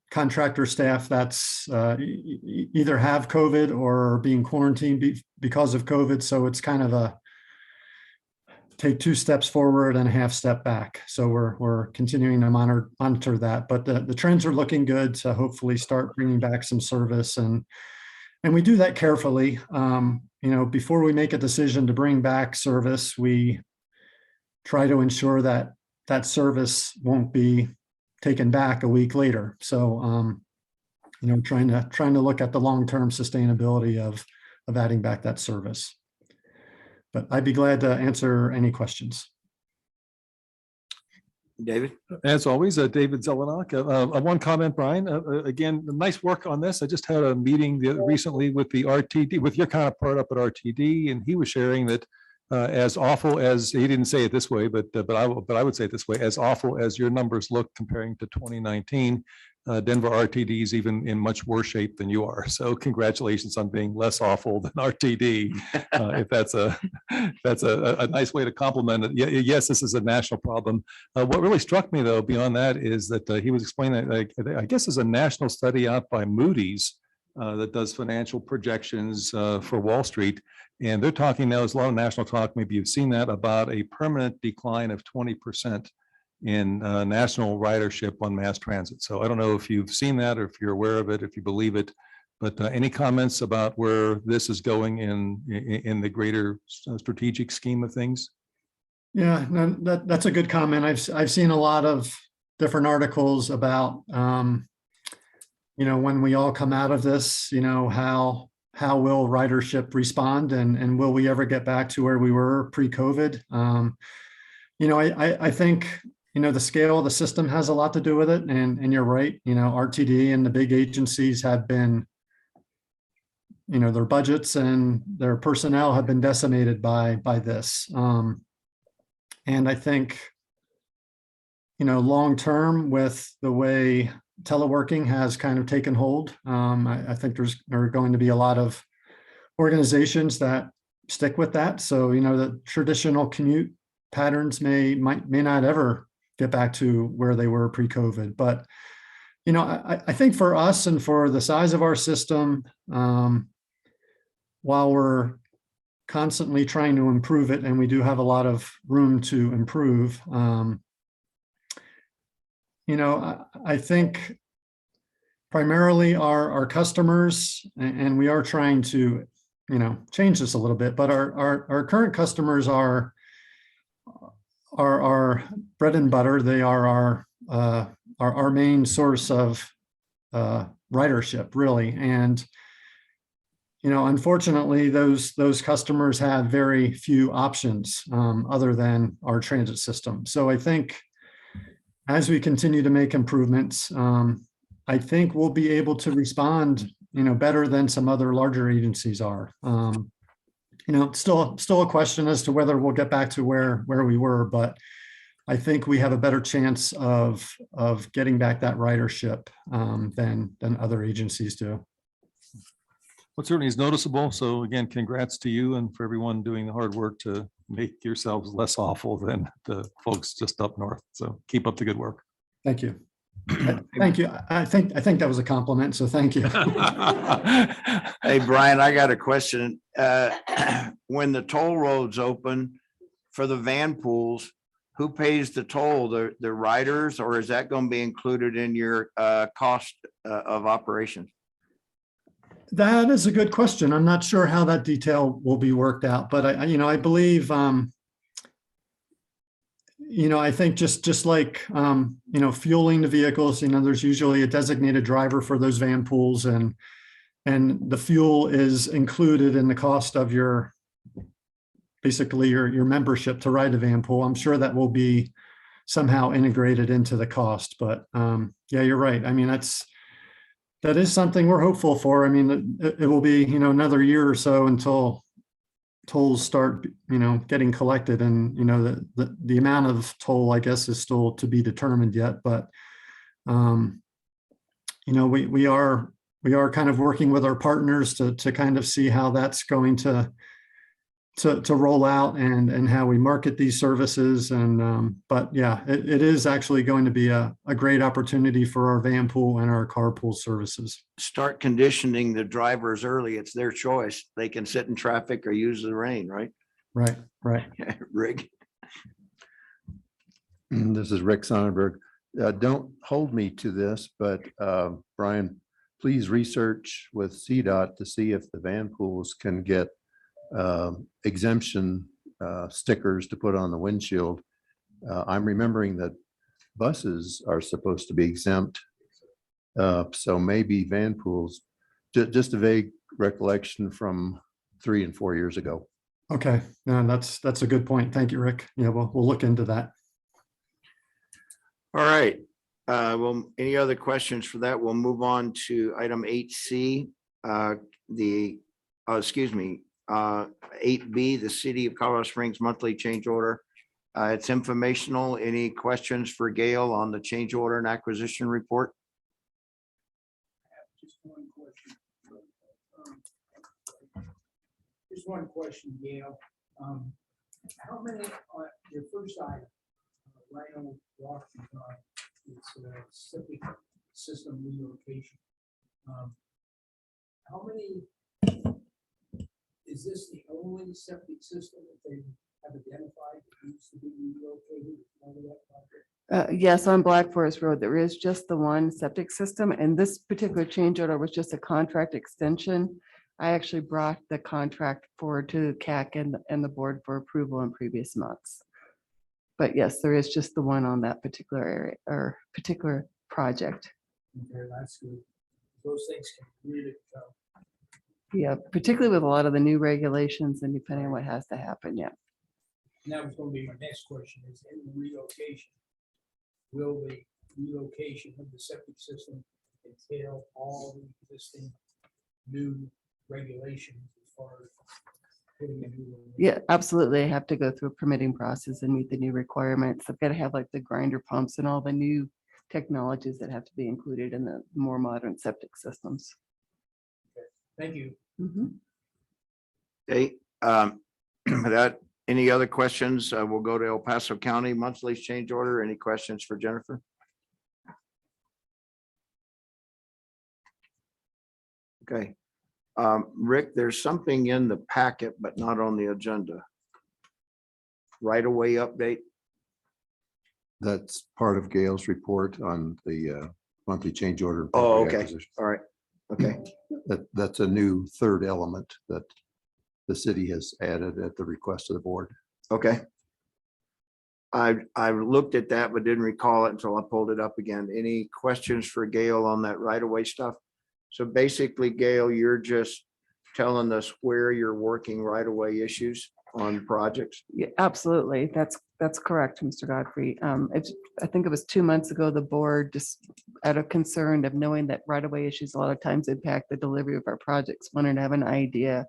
contractor staff that's either have COVID or being quarantined because of COVID. So it's kind of a take 2 steps forward and a half step back. So we're continuing to monitor that, but the trends are looking good to hopefully start bringing back some service. And we do that carefully. Before we make a decision to bring back service, we try to ensure that that service won't be taken back a week later. So, trying to look at the long-term sustainability of adding back that service. But I'd be glad to answer any questions. David? As always, David Zelenak. One comment, Brian. Again, nice work on this. I just had a meeting recently with the RTD, with your counterpart up at RTD, and he was sharing that as awful as, he didn't say it this way, but I would say it this way, as awful as your numbers look comparing to 2019, Denver RTD is even in much worse shape than you are. So congratulations on being less awful than RTD. If that's a nice way to compliment it. Yes, this is a national problem. What really struck me though, beyond that, is that he was explaining that I guess there's a national study out by Moody's that does financial projections for Wall Street. And they're talking now, there's a lot of national talk, maybe you've seen that, about a permanent decline of 20% in national ridership on mass transit. So I don't know if you've seen that or if you're aware of it, if you believe it, but any comments about where this is going in the greater strategic scheme of things? Yeah, no, that's a good comment. I've seen a lot of different articles about, when we all come out of this, how will ridership respond and will we ever get back to where we were pre-COVID? I think, the scale of the system has a lot to do with it. And you're right, RTD and the big agencies have been, their budgets and their personnel have been decimated by this. And I think, long-term with the way teleworking has kind of taken hold. I think there are going to be a lot of organizations that stick with that. So, the traditional commute patterns may not ever get back to where they were pre-COVID. But, I think for us and for the size of our system, while we're constantly trying to improve it, and we do have a lot of room to improve, I think primarily our customers, and we are trying to, change this a little bit, but our current customers are our bread and butter. They are our main source of ridership, really. And, unfortunately, those customers have very few options other than our transit system. So I think as we continue to make improvements, I think we'll be able to respond, better than some other larger agencies are. Still a question as to whether we'll get back to where we were, but I think we have a better chance of getting back that ridership than other agencies do. What certainly is noticeable. So again, congrats to you and for everyone doing the hard work to make yourselves less awful than the folks just up north. So keep up the good work. Thank you. Thank you. I think that was a compliment. So thank you. Hey, Brian, I got a question. When the toll roads open for the van pools, who pays the toll? The riders, or is that going to be included in your cost of operations? That is a good question. I'm not sure how that detail will be worked out, but I believe, I think just like, fueling the vehicles, there's usually a designated driver for those van pools, and the fuel is included in the cost of basically your membership to ride the van pool. I'm sure that will be somehow integrated into the cost, but yeah, you're right. I mean, that is something we're hopeful for. I mean, it will be, another year or so until tolls start, getting collected, and, the amount of toll, I guess, is still to be determined yet, but, we are kind of working with our partners to kind of see how that's going to roll out and how we market these services. And but yeah, it is actually going to be a great opportunity for our van pool and our carpool services. Start conditioning the drivers early. It's their choice. They can sit in traffic or use the rain, right? Right. Rick. This is Rick Sonnenberg. Don't hold me to this, but Brian, please research with CDOT to see if the van pools can get exemption stickers to put on the windshield. I'm remembering that buses are supposed to be exempt. So maybe van pools, just a vague recollection from 3 and 4 years ago. Okay, no, that's a good point. Thank you, Rick. Yeah, we'll look into that. All right. Well, any other questions for that? We'll move on to item 8C, 8B, the City of Colorado Springs monthly change order. It's informational. Any questions for Gail on the change order and acquisition report? Just one question. Just one question, Gail. How many, your first item, Rhino Walk Design, it's a septic system relocation. How many, is this the only septic system that they have identified that needs to be relocated? Yes, on Black Forest Road, there is just the one septic system, and this particular change order was just a contract extension. I actually brought the contract forward to CAC and the board for approval in previous months. But yes, there is just the one on that particular area or particular project. Okay, that's good. Those things can really go. Yeah, particularly with a lot of the new regulations and depending on what has to happen. Yeah. And that was going to be my next question, is in the relocation, will the relocation of the septic system entail all the existing new regulations as far as putting a new one in? Yeah, absolutely. I have to go through a permitting process and meet the new requirements. I've got to have like the grinder pumps and all the new technologies that have to be included in the more modern septic systems. Thank you. Mhm. Okay, that, any other questions? We'll go to El Paso County monthly change order. Any questions for Jennifer? Okay. Rick, there's something in the packet, but not on the agenda. Right away update. That's part of Gail's report on the monthly change order. and Oh, property okay. acquisition. All right. Okay. That's a new third element that the city has added at the request of the board. Okay. I looked at that, but didn't recall it until I pulled it up again. Any questions for Gail on that right away stuff? So basically, Gail, you're just telling us where you're working right away issues on projects. Yeah, absolutely. That's correct, Mr. Godfrey. I think it was 2 months ago, the board, just out of concern of knowing that right-of-way issues a lot of times impact the delivery of our projects, wanted to have an idea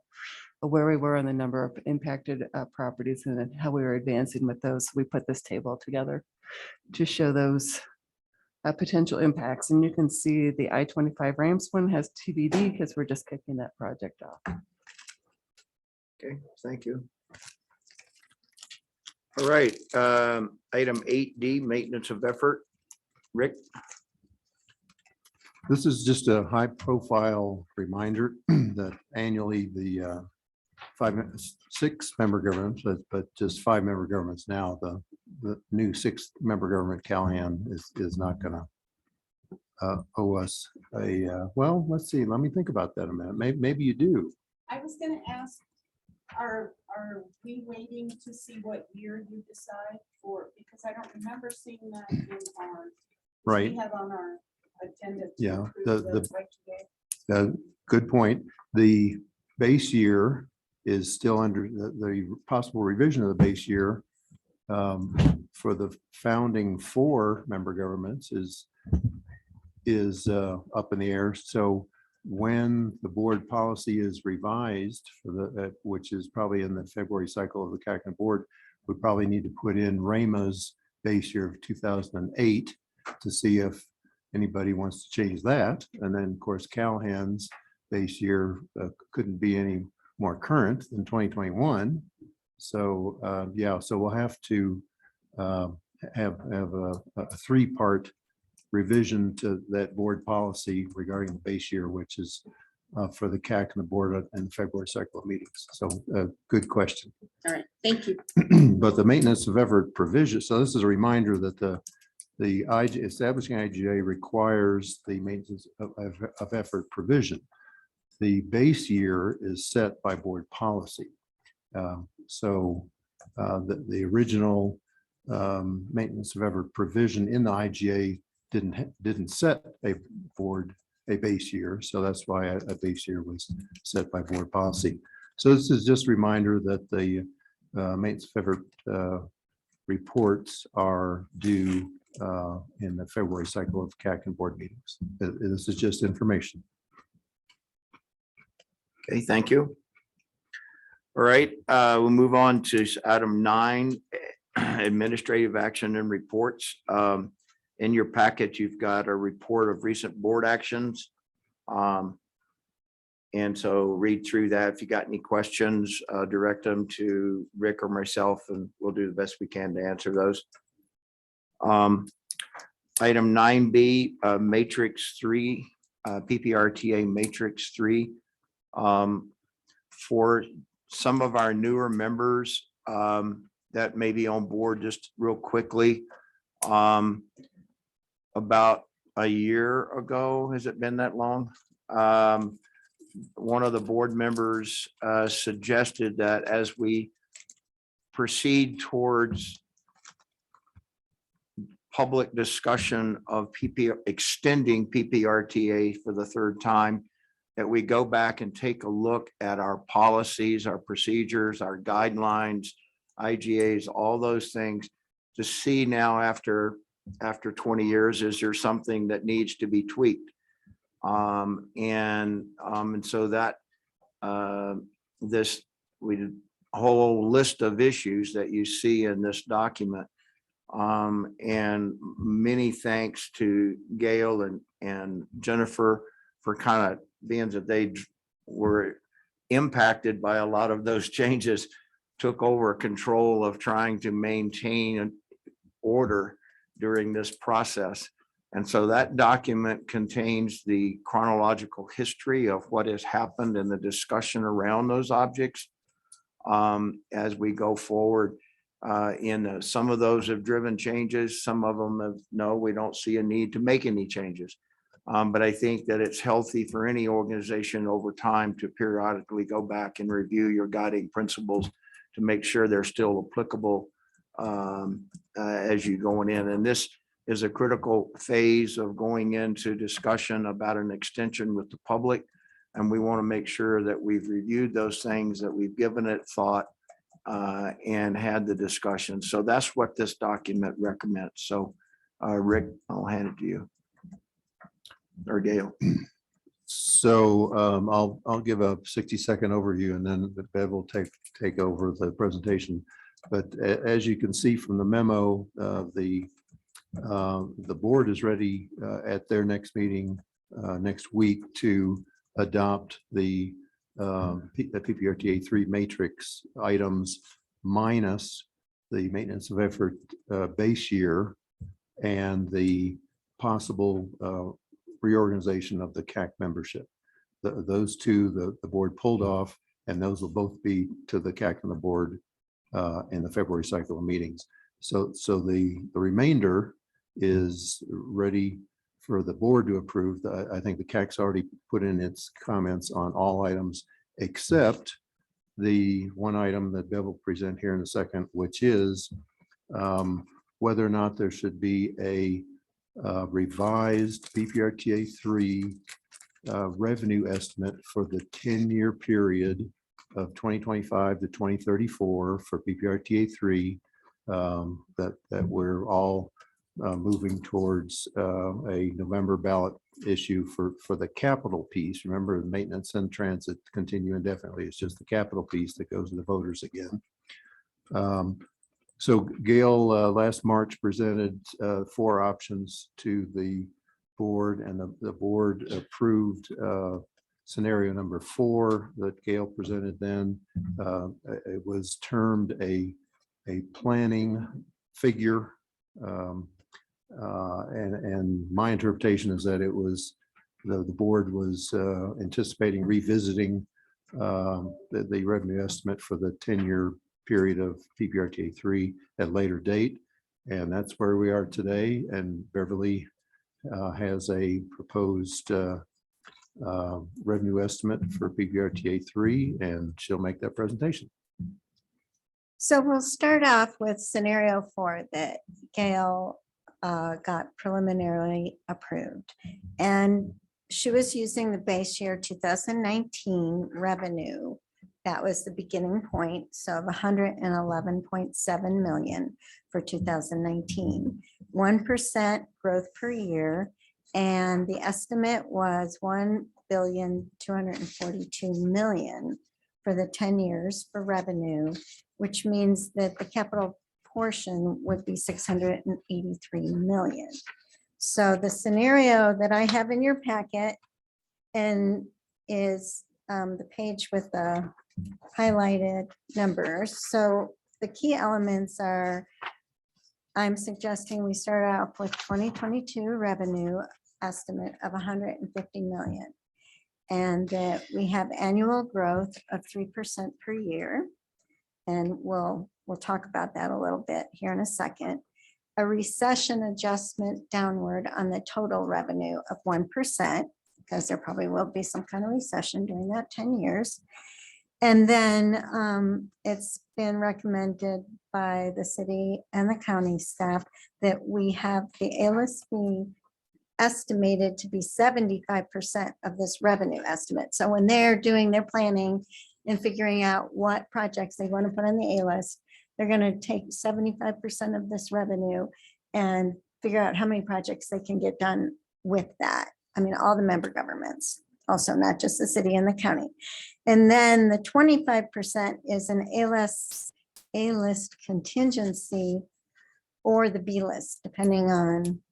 of where we were on the number of impacted properties and then how we were advancing with those. We put this table together to show those potential impacts. And you can see the I-25 Rams one has TBD because we're just kicking that project off. Okay, thank you. All right, item 8D, maintenance of effort. Rick? This is just a high profile reminder that annually the 6-member governments, but just 5-member governments now, the new 6-member government Callahan is not gonna owe us well, let's see, let me think about that a minute. Maybe you do. I was gonna ask, are we waiting to see what year you decide for, because I don't remember seeing that in our. Right. We have on our agenda. to Yeah, approve the IGA. good point. The base year is still under the possible revision of the base year for the founding 4-member governments is up in the air. So when the board policy is revised for the which is probably in the February cycle of the CACNA board, we probably need to put in RAMA's base year of 2008 to see if anybody wants to change that. And then, of course, Callahan's base year couldn't be any more current than 2021. So yeah, so we'll have to have a 3-part revision to that board policy regarding the base year, which is for the CAC and the board in the February cycle of meetings. So good question. All right, thank you. But the maintenance of effort provision, so this is a reminder that the establishing IGA requires the maintenance of effort provision. The base year is set by board policy. So the original maintenance of effort provision in the IGA didn't set a base year. So that's why a base year was set by board policy. So this is just a reminder that the maintenance of effort reports are due in the February cycle of CAC and board meetings. This is just information. Okay, thank you. All right, we'll move on to item 9, administrative action and reports. In your packet, you've got a report of recent board actions. And so read through that. If you got any questions, direct them to Rick or myself, and we'll do the best we can to answer those. Item 9B, Matrix 3, PPRTA Matrix 3. For some of our newer members that may be on board, just real quickly, about a year ago, has it been that long? One of the board members suggested that as we proceed towards public discussion of extending PPRTA for the 3rd time, that we go back and take a look at our policies, our procedures, our guidelines, IGAs, all those things, to see now after 20 years, is there something that needs to be tweaked? And so that this whole list of issues that you see in this document And many thanks to Gail and Jennifer for kind of being that they were impacted by a lot of those changes, took over control of trying to maintain an order during this process. And so that document contains the chronological history of what has happened and the discussion around those objects as we go forward. Some of those have driven changes. Some of them have, no, we don't see a need to make any changes. But I think that it's healthy for any organization over time to periodically go back and review your guiding principles to make sure they're still applicable as you going in. And this is a critical phase of going into discussion about an extension with the public. And we want to make sure that we've reviewed those things, that we've given it thought and had the discussion. So that's what this document recommends. So Rick, I'll hand it to you. Or Gail. So I'll give a 60-second overview and then Bev will take over the presentation. But as you can see from the memo, the board is ready at their next meeting next week to adopt the PPRTA 3 matrix items minus the maintenance of effort base year and the possible reorganization of the CAC membership. Those two, the board pulled off, and those will both be to the CAC and the board in the February cycle of meetings. So the remainder is ready for the board to approve. I think the CAC's already put in its comments on all items except the one item that Bev will present here in a second, which is whether or not there should be a revised PPRTA 3 revenue estimate for the 10-year period of 2025 to 2034 for PPRTA 3 that we're all moving towards a November ballot issue for the capital piece. Remember, the maintenance and transit continue indefinitely. It's just the capital piece that goes to the voters again. So Gail last March presented 4 options to the board, and the board approved scenario number 4 that Gail presented then. It was termed a planning figure. And my interpretation is that it was the board was anticipating revisiting the revenue estimate for the 10-year period of PPRTA 3 at a later date. And that's where we are today. And Beverly has a proposed revenue estimate for PPRTA 3, and she'll make that presentation. So we'll start off with scenario 4 that Gail got preliminarily approved. And she was using the base year 2019 revenue. That was the beginning point. So of 111.7 million for 2019, 1% growth per year. And the estimate was 1,242,000,000 for the 10 years for revenue, which means that the capital portion would be 683 million. So the scenario that I have in your packet and is the page with the highlighted numbers. So the key elements are, I'm suggesting we start out with 2022 revenue estimate of 150 million. And that we have annual growth of 3% per year. And we'll talk about that a little bit here in a second. A recession adjustment downward on the total revenue of 1%, because there probably will be some kind of recession during that 10 years. And then it's been recommended by the city and the county staff that we have the A-list fee estimated to be 75% of this revenue estimate. So when they're doing their planning and figuring out what projects they want to put on the A-list, they're going to take 75% of this revenue and figure out how many projects they can get done with that. I mean, all the member governments, also not just the city and the county. And then the 25% is an A-list contingency or the B list, depending on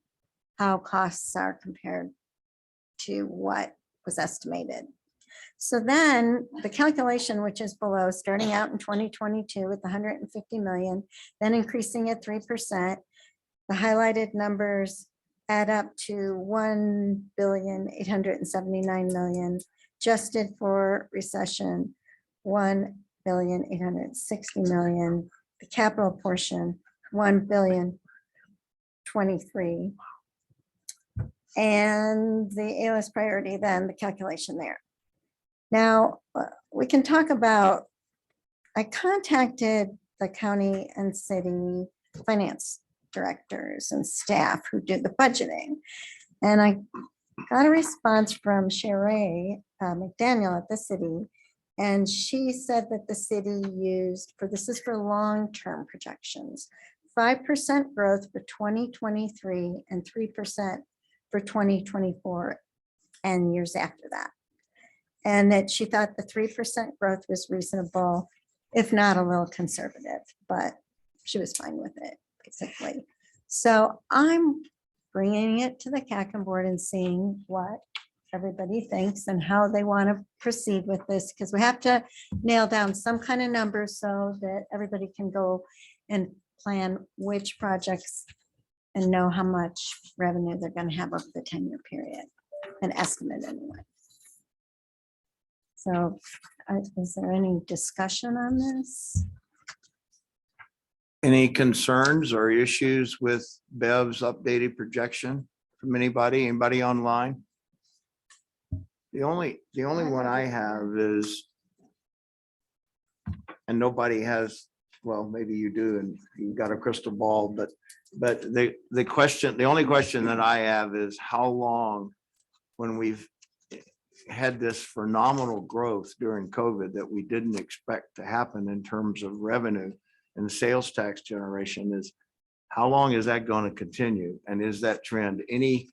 how costs are compared to what was estimated. So then the calculation, which is below, starting out in 2022 with 150 million, then increasing at 3%, the highlighted numbers add up to 1,879,000,000, adjusted for recession, 1,860,000,000, the capital portion, 1,023,000,000. And the ALS priority, then the calculation there. Now, we can talk about, I contacted the county and city finance directors and staff who did the budgeting. And I got a response from Sheree McDaniel at the city. And she said that the city used, this is for long-term projections, 5% growth for 2023 and 3% for 2024 and years after that. And that she thought the 3% growth was reasonable, if not a little conservative, but she was fine with it, basically. So I'm bringing it to the CACM board and seeing what everybody thinks and how they want to proceed with this, because we have to nail down some kind of numbers so that everybody can go and plan which projects and know how much revenue they're going to have over the 10-year period, an estimate anyway. So is there any discussion on this? Any concerns or issues with Bev's updated projection from anybody online? The only one I have is, and nobody has, well, maybe you do and you've got a crystal ball, but the only question that I have is how long, when we've had this phenomenal growth during COVID that we didn't expect to happen in terms of revenue and sales tax generation, is how long is that going to continue? And is that trend any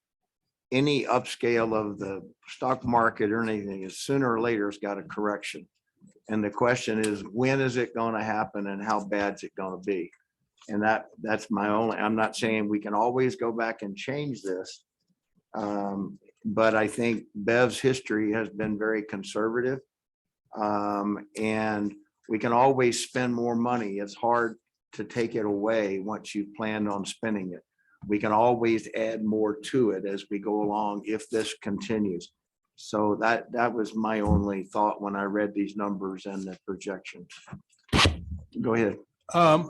upscale of the stock market or anything is sooner or later has got a correction? And the question is, when is it going to happen and how bad is it going to be? And that's my only, I'm not saying we can always go back and change this. But I think Bev's history has been very conservative. And we can always spend more money. It's hard to take it away once you've planned on spending it. We can always add more to it as we go along if this continues. So that was my only thought when I read these numbers and the projections. Go ahead. I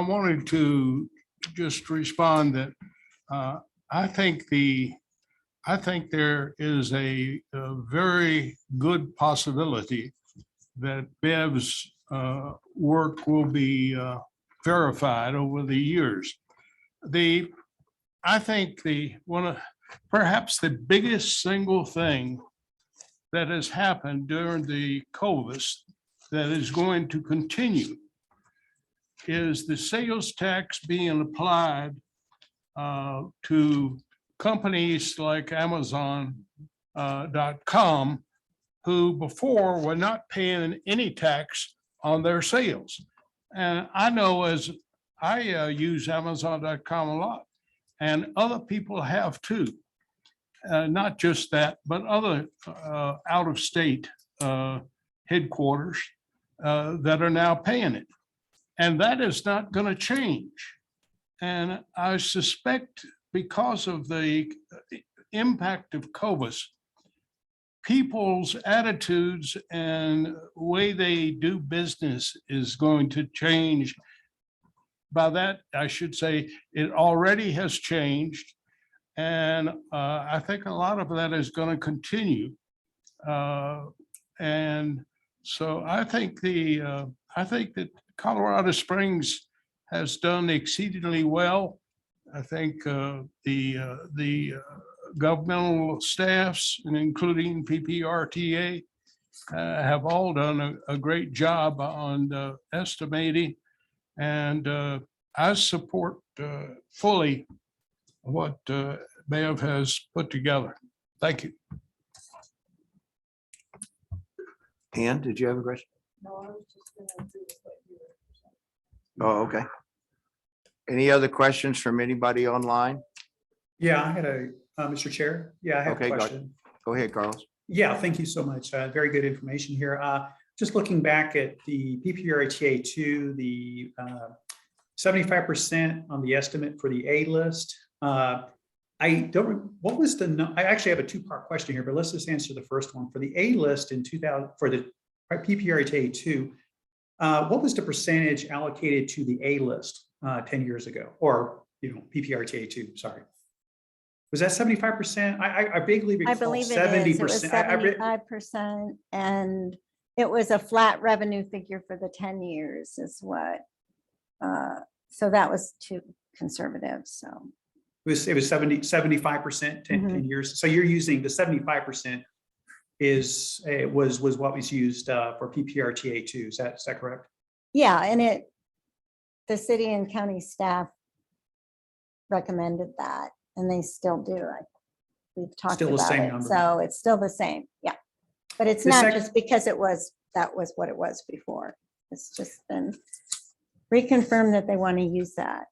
wanted to just respond that I think there is a very good possibility that Bev's work will be verified over the years. I think perhaps the biggest single thing that has happened during the COVID that is going to continue is the sales tax being applied to companies like Amazon.com, who before were not paying any tax on their sales. And I know, as I use Amazon.com a lot, and other people have too. Not just that, but other out-of-state headquarters that are now paying it. And that is not going to change. And I suspect because of the impact of COVID, people's attitudes and way they do business is going to change. By that, I should say it already has changed. And I think a lot of that is going to continue. And so I think that Colorado Springs has done exceedingly well. I think the governmental staffs, and including PPRTA, have all done a great job on estimating. And I support fully what Bev has put together. Thank you. Ann, did you have a question? No, I was just gonna agree with what you were saying. Oh, okay. Any other questions from anybody online? Yeah, I had a, Mr. Chair, yeah, I have Okay, a go ahead. question. Go ahead, Carlos. Yeah, thank you so much. Very good information here. Just looking back at the PPRTA two, the 75% on the estimate for the A list. I don't, what was the, I actually have a two-part question here, but let's just answer the first one. For the A list in 2000, for the PPRTA two, what was the percentage allocated to the A list 10 years ago? Or, PPRTA two, sorry. Was that 75%? I vaguely I recall believe it is. It was 70%. 75%, and it was a flat revenue figure for the 10 years is what. So that was too conservative, so. It was 75%, 10 years. So you're using the 75% was what was used for PPRTA two. Is that correct? Yeah, and the city and county staff recommended that, and they still do. We've talked Still the about same it, number. so it's still the same, yeah. But it's The not second- just because that was what it was before. It's just been reconfirmed that they want to use that.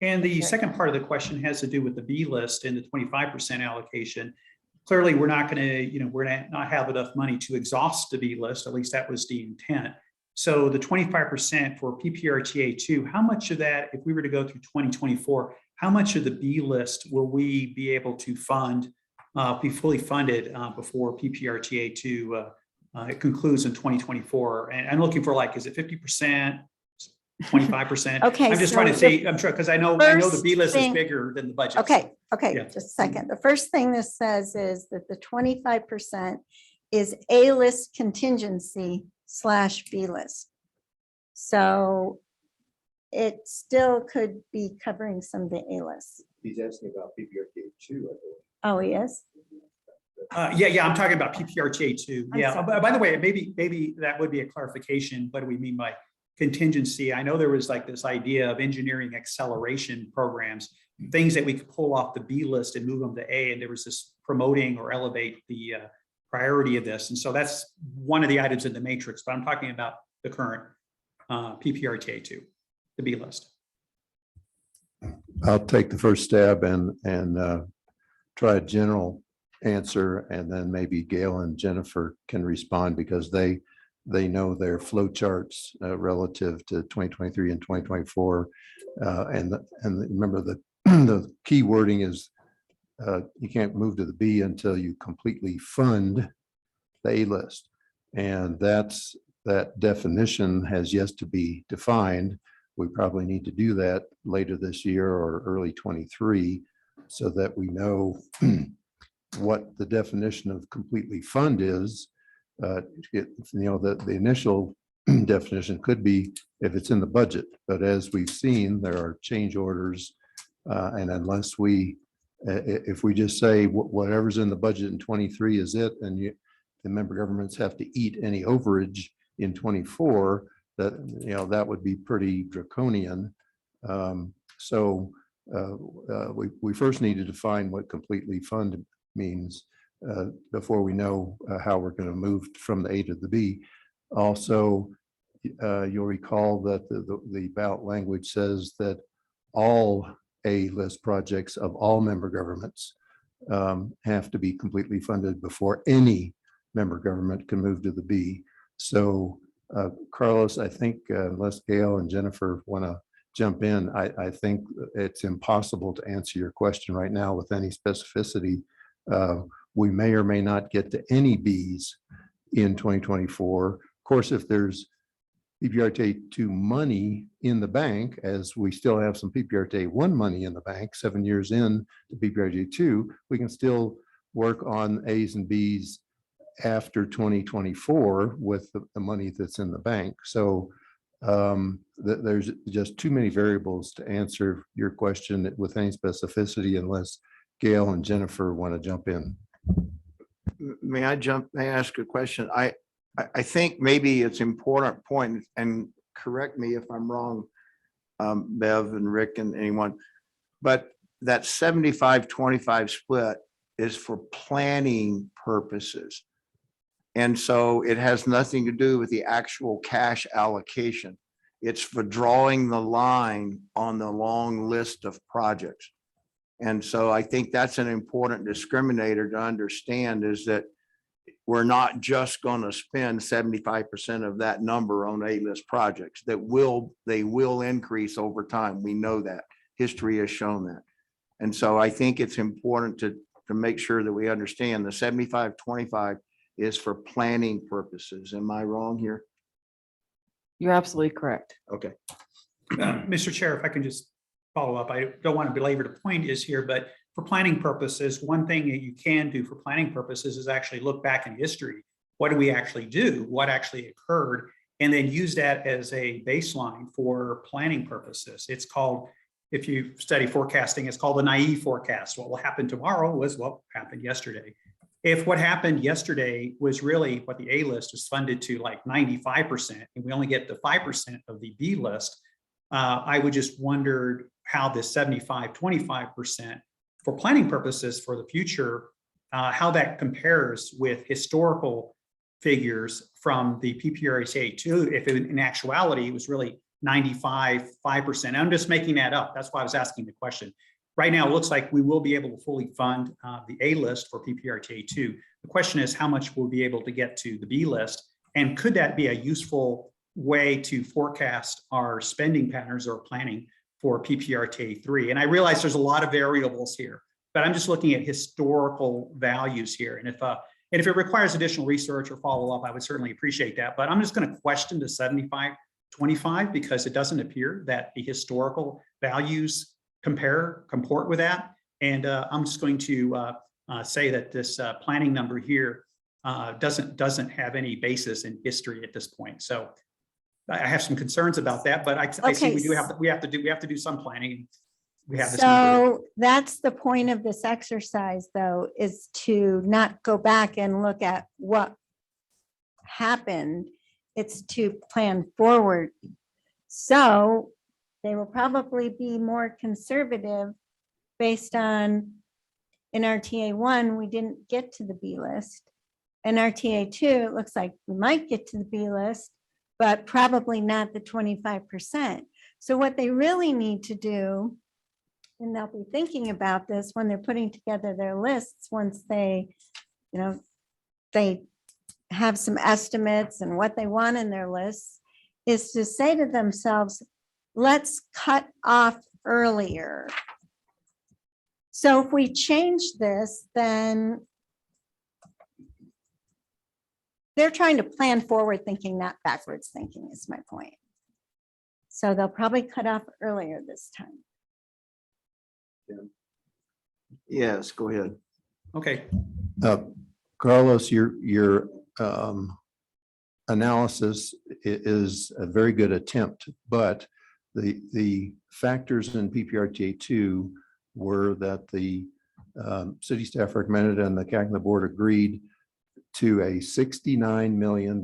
And the Sure. second part of the question has to do with the B list and the 25% allocation. Clearly, we're not going to, we're not have enough money to exhaust the B list. At least that was the intent. So the 25% for PPRTA two, how much of that, if we were to go through 2024, how much of the B list will we be able to fund, be fully funded before PPRTA two it concludes in 2024? And I'm looking for is it 50%? 25%. Okay, I'm just trying to so see, I'm sure, because I know the first B list is thing- bigger than the budget. Okay, okay, Yeah. just a second. The first thing this says is that the 25% is A-list contingency / B list. So it still could be covering some of the A-list. He's asking about PPRTA two, I believe. Oh, he is? Yeah, I'm talking about PPRTA two. I'm Yeah, sorry. by the way, maybe that would be a clarification. What do we mean by contingency? I know there was this idea of engineering acceleration programs, things that we could pull off the B list and move them to A, and there was this promoting or elevate the priority of this. And so that's one of the items in the matrix, but I'm talking about the current PPRTA two, the B list. I'll take the first stab and try a general answer, and then maybe Gail and Jennifer can respond because they know their flow charts relative to 2023 and 2024. And remember that the key wording is you can't move to the B until you completely fund the A list. And that definition has yet to be defined. We probably need to do that later this year or early 23 so that we know what the definition of completely fund is. The initial definition could be if it's in the budget, but as we've seen, there are change orders. And unless if we just say whatever's in the budget in 23 is it, and the member governments have to eat any overage in 24, that would be pretty draconian. So we first need to define what completely fund means before we know how we're going to move from the A to the B. Also, you'll recall that the ballot language says that all A list projects of all member governments have to be completely funded before any member government can move to the B. So Carlos, I think unless Gail and Jennifer want to jump in, I think it's impossible to answer your question right now with any specificity. We may or may not get to any Bs in 2024. Of course, if there's PPRTA 2 money in the bank, as we still have some PPRTA 1 money in the bank, 7 years in to PPRTA 2, we can still work on As and Bs after 2024 with the money that's in the bank. So there's just too many variables to answer your question with any specificity unless Gail and Jennifer want to jump in. May I ask a question? I think maybe it's important point, and correct me if I'm wrong, Bev and Rick and anyone, but that 75-25 split is for planning purposes. And so it has nothing to do with the actual cash allocation. It's for drawing the line on the long list of projects. And so I think that's an important discriminator to understand, is that we're not just going to spend 75% of that number on A-list projects. They will increase over time. We know that. History has shown that. And so I think it's important to make sure that we understand the 75-25 is for planning purposes. Am I wrong here? You're absolutely correct. Okay. Mr. Chair, if I can just follow up, I don't want to belabor the point is here, but for planning purposes, one thing that you can do for planning purposes is actually look back in history. What did we actually do? What actually occurred? And then use that as a baseline for planning purposes. It's called, if you study forecasting, it's called a naive forecast. What will happen tomorrow was what happened yesterday. If what happened yesterday was really what the A list was funded to, like 95%, and we only get the 5% of the B list, I would just wonder how this 75-25% for planning purposes for the future, how that compares with historical figures from the PPRTA too, if in actuality it was really 95.5%. I'm just making that up. That's why I was asking the question. Right now, it looks like we will be able to fully fund the A list for PPRTA 2. The question is how much we'll be able to get to the B list, and could that be a useful way to forecast our spending patterns or planning for PPRTA 3? And I realize there's a lot of variables here, but I'm just looking at historical values here. And if it requires additional research or follow up, I would certainly appreciate that. But I'm just going to question the 75-25 because it doesn't appear that the historical values comport with that. And I'm just going to say that this planning number here doesn't have any basis in history at this point. So I have some concerns about that, but I see Okay, we have to do some planning. We have this number. So that's the point of this exercise, though, is to not go back and look at what happened. It's to plan forward. So they will probably be more conservative based on in RTA 1, we didn't get to the B list. In RTA 2, it looks like we might get to the B list, but probably not the 25%. So what they really need to do, and they'll be thinking about this when they're putting together their lists, once they have some estimates and what they want in their lists, is to say to themselves, let's cut off earlier. So if we change this, then they're trying to plan forward thinking, not backwards thinking, is my point. So they'll probably cut off earlier this time. Yes, go ahead. Okay. Carlos, your analysis is a very good attempt, but the factors in PPRTA 2 were that the city staff recommended and the CAC and the board agreed to a $69 million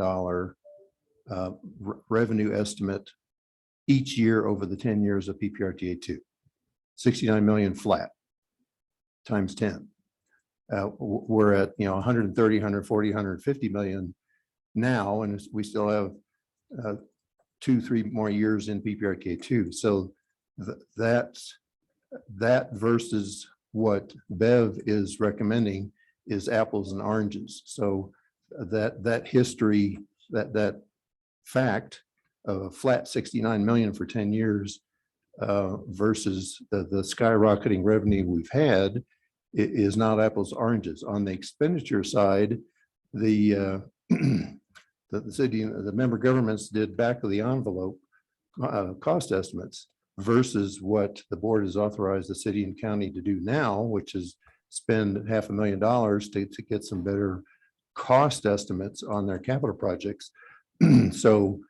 revenue estimate each year over the 10 years of PPRTA 2. 69 million flat times 10. We're at 130, 140, 150 million now, and we still have 2-3 more years in PPRTA 2. So that versus what Bev is recommending is apples and oranges. So that history, that fact of a flat 69 million for 10 years versus the skyrocketing revenue we've had is not apples oranges. On the expenditure side, the city, the member governments did back of the envelope cost estimates versus what the board has authorized the city and county to do now, which is spend $500,000 to get some better cost estimates on their capital projects. So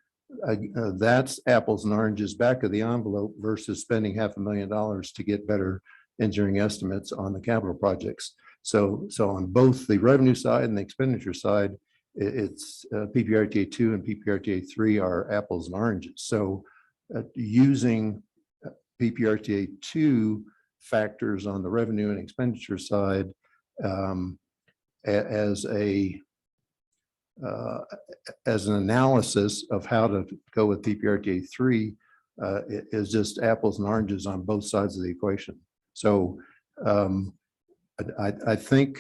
that's apples and oranges back of the envelope versus spending $500,000 to get better engineering estimates on the capital projects. So on both the revenue side and the expenditure side, it's PPRTA 2 and PPRTA 3 are apples and oranges. So using PPRTA 2 factors on the revenue and expenditure side as a as an analysis of how to go with PPRTA 3 is just apples and oranges on both sides of the equation. So I think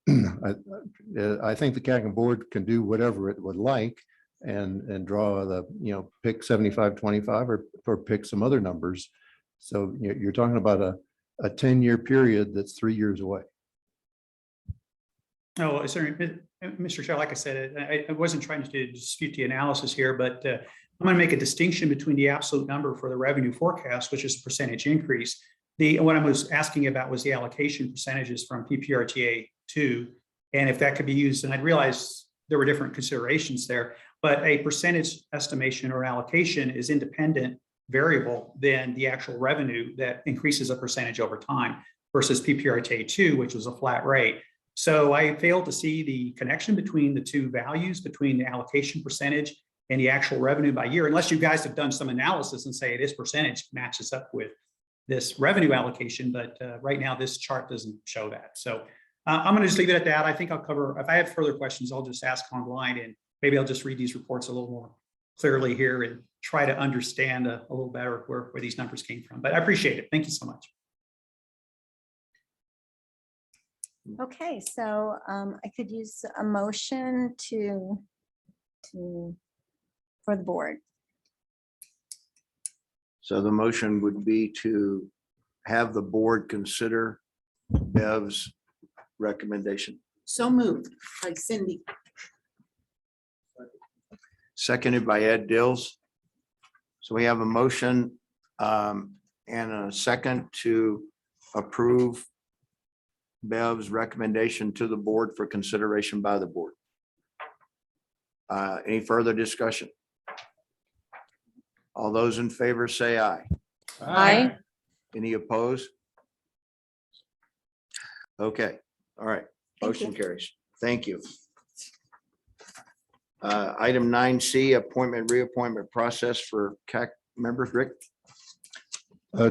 I think the CAC board can do whatever it would like and draw the, pick 75-25 or pick some other numbers. So you're talking about a 10-year period that's 3 years away. Oh, sorry, Mr. Chair, like I said, I wasn't trying to dispute the analysis here, but I'm going to make a distinction between the absolute number for the revenue forecast, which is a percentage increase. What I was asking about was the allocation percentages from PPRTA 2, and if that could be used, and I'd realized there were different considerations there, but a percentage estimation or allocation is independent variable than the actual revenue that increases a percentage over time versus PPRTA 2, which was a flat rate. So I failed to see the connection between the two values, between the allocation percentage and the actual revenue by year, unless you guys have done some analysis and say this percentage matches up with this revenue allocation. But right now, this chart doesn't show that. So I'm going to just leave it at that. I think I'll cover, if I have further questions, I'll just ask online, and maybe I'll just read these reports a little more clearly here and try to understand a little better where these numbers came from. But I appreciate it. Thank you so much. Okay, so I could use a motion for the board. So the motion would be to have the board consider Bev's recommendation. So moved by Cindy. Seconded by Ed Dills. So we have a motion and a second to approve Bev's recommendation to the board for consideration by the board. Any further discussion? All those in favor say aye. Aye. Any opposed? Okay, all right, Thank motion you. carries. Thank you. Item 9C, appointment, reappointment process for CAC members. Rick?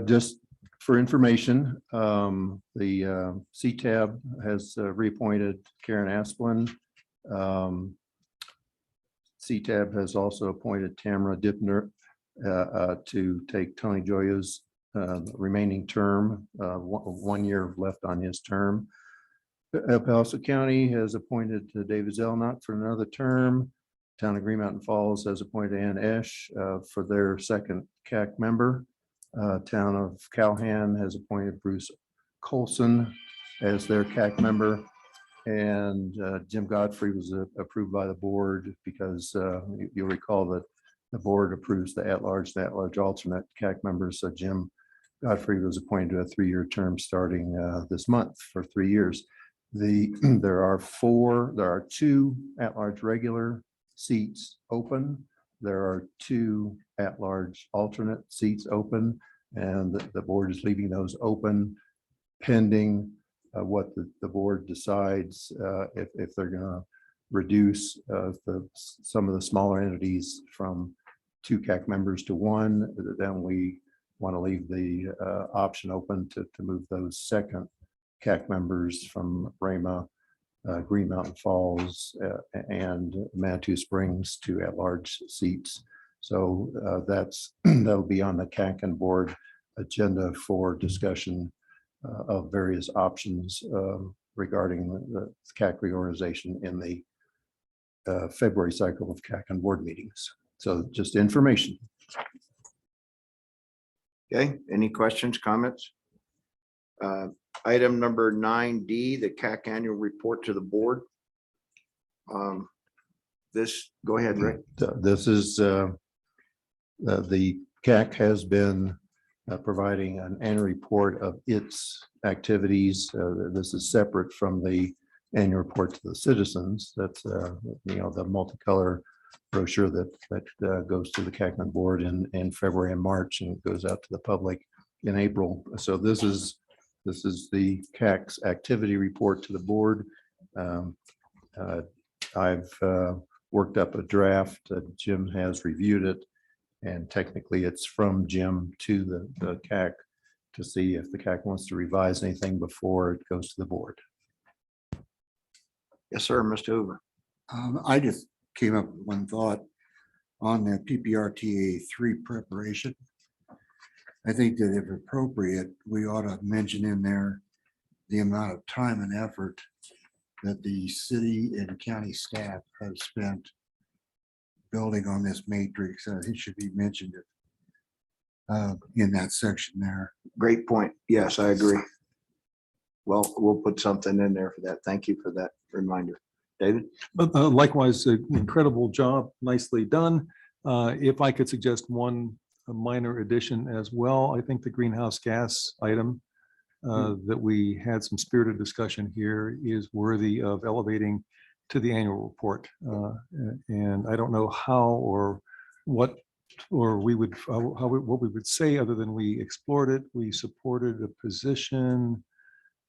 Just for information, the CTAB has reappointed Karen Asplin. CTAB has also appointed Tamara Dipner to take Tony Joya's remaining term, 1 year left on his term. Paso County has appointed David Zelnot for another term. Town of Green Mountain Falls has appointed Ann Esch for their second CAC member. Town of Calhan has appointed Bruce Coulson as their CAC member. And Jim Godfrey was approved by the board because you'll recall that the board approves the at-large alternate CAC members. So Jim Godfrey was appointed to a 3-year term starting this month for 3 years. There are 2 at-large regular seats open. There are 2 at-large alternate seats open, and the board is leaving those open pending what the board decides if they're going to reduce some of the smaller entities from 2 CAC members to 1. Then we want to leave the option open to move those second CAC members from Rama, Green Mountain Falls, and Manitou Springs to at-large seats. So that'll be on the CAC and board agenda for discussion of various options regarding the CAC reorganization in the February cycle of CAC and board meetings. So just information. Okay, any questions, comments? Item number 9D, the CAC annual report to the board. Go ahead, Rick. This is the CAC has been providing an annual report of its activities. This is separate from the annual report to the citizens. That's the multicolor brochure that goes to the CAC board in February and March, and goes out to the public in April. So this is the CAC's activity report to the board. I've worked up a draft. Jim has reviewed it, and technically it's from Jim to the CAC to see if the CAC wants to revise anything before it goes to the board. Yes, sir, Mr. Hoover. I just came up with one thought on the PPRTA 3 preparation. I think that if appropriate, we ought to mention in there the amount of time and effort that the city and county staff have spent building on this matrix. It should be mentioned in that section there. Great point. Yes, I agree. Well, we'll put something in there for that. Thank you for that reminder. David? But likewise, incredible job, nicely done. If I could suggest one minor addition as well, I think the greenhouse gas item that we had some spirited discussion here is worthy of elevating to the annual report. And I don't know how or what, or we would, what we would say other than we explored it, we supported a position,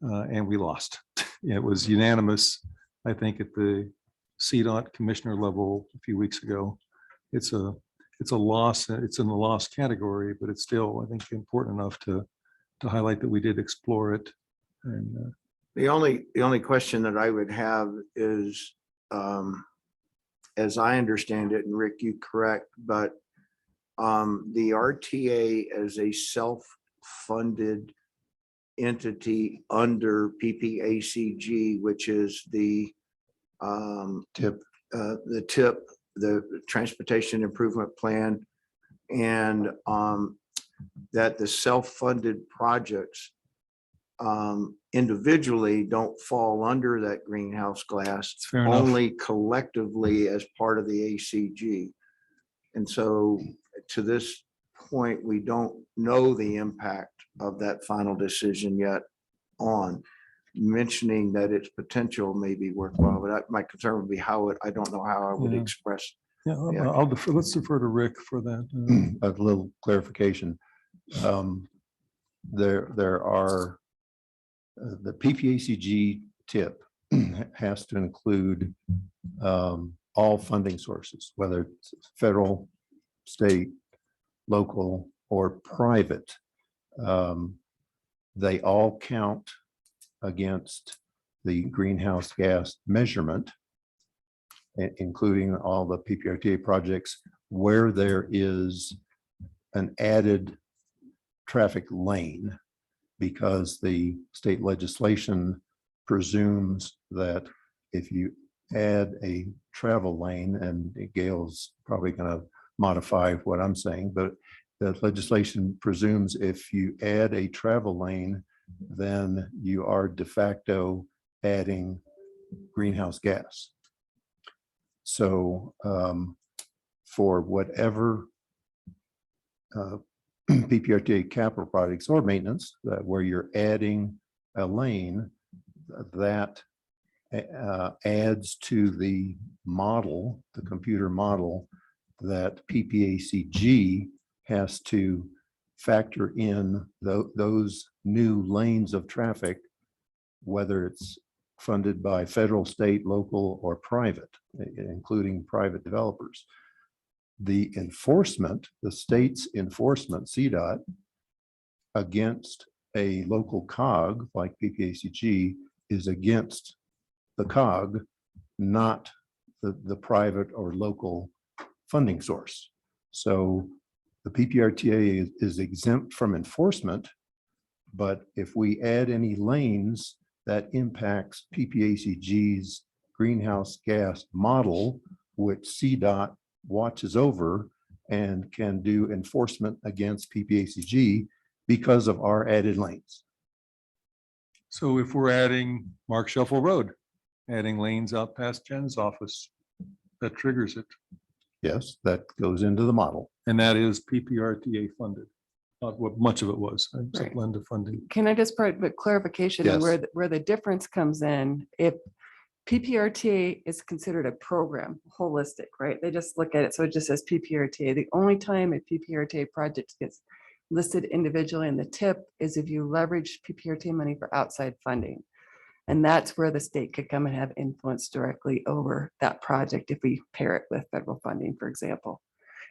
and we lost. It was unanimous, I think, at the CDOT commissioner level a few weeks ago. It's a loss. It's in the loss category, but it's still, I think, important enough to highlight that we did explore it. And The only question that I would have is, as I understand it, and Rick, you correct, but the RTA as a self-funded entity under PPACG, which is the TIP. The Transportation Improvement Plan, and that the self-funded projects individually don't fall under that greenhouse gas, fair enough. only collectively as part of the ACG. And so to this point, we don't know the impact of that final decision yet on mentioning that its potential may be worthwhile, but my concern would be I don't know how I would Yeah. express. yeah, I'll defer, let's defer to Rick for that. A little clarification. There are the PPACG tip has to include all funding sources, whether it's federal, state, local, or private. They all count against the greenhouse gas measurement, including all the PPRTA projects where there is an added traffic lane, because the state legislation presumes that if you add a travel lane, and Gail's probably going to modify what I'm saying, but the legislation presumes if you add a travel lane, then you are de facto adding greenhouse gas. So for whatever PPRTA capital projects or maintenance where you're adding a lane, that adds to the model, the computer model, that PPACG has to factor in those new lanes of traffic, whether it's funded by federal, state, local, or private, including private developers. The enforcement, the state's enforcement, CDOT, against a local cog like PPACG is against the cog, not the private or local funding source. So the PPRTA is exempt from enforcement, but if we add any lanes that impacts PPACG's greenhouse gas model, which CDOT watches over and can do enforcement against PPACG because of our added lanes. So if we're adding Mark Shuffle Road, adding lanes out past Jen's office, that triggers it. Yes, that goes into the model. And that is PPRTA funded. Not what much of it was. It's a Right. blend of funding. Can I just put clarification on Yes. where the difference comes in? If PPRTA is considered a program, holistic, right? They just look at it, so it just says PPRTA. The only time a PPRTA project gets listed individually in the tip is if you leverage PPRTA money for outside funding. And that's where the state could come and have influence directly over that project if we pair it with federal funding, for example.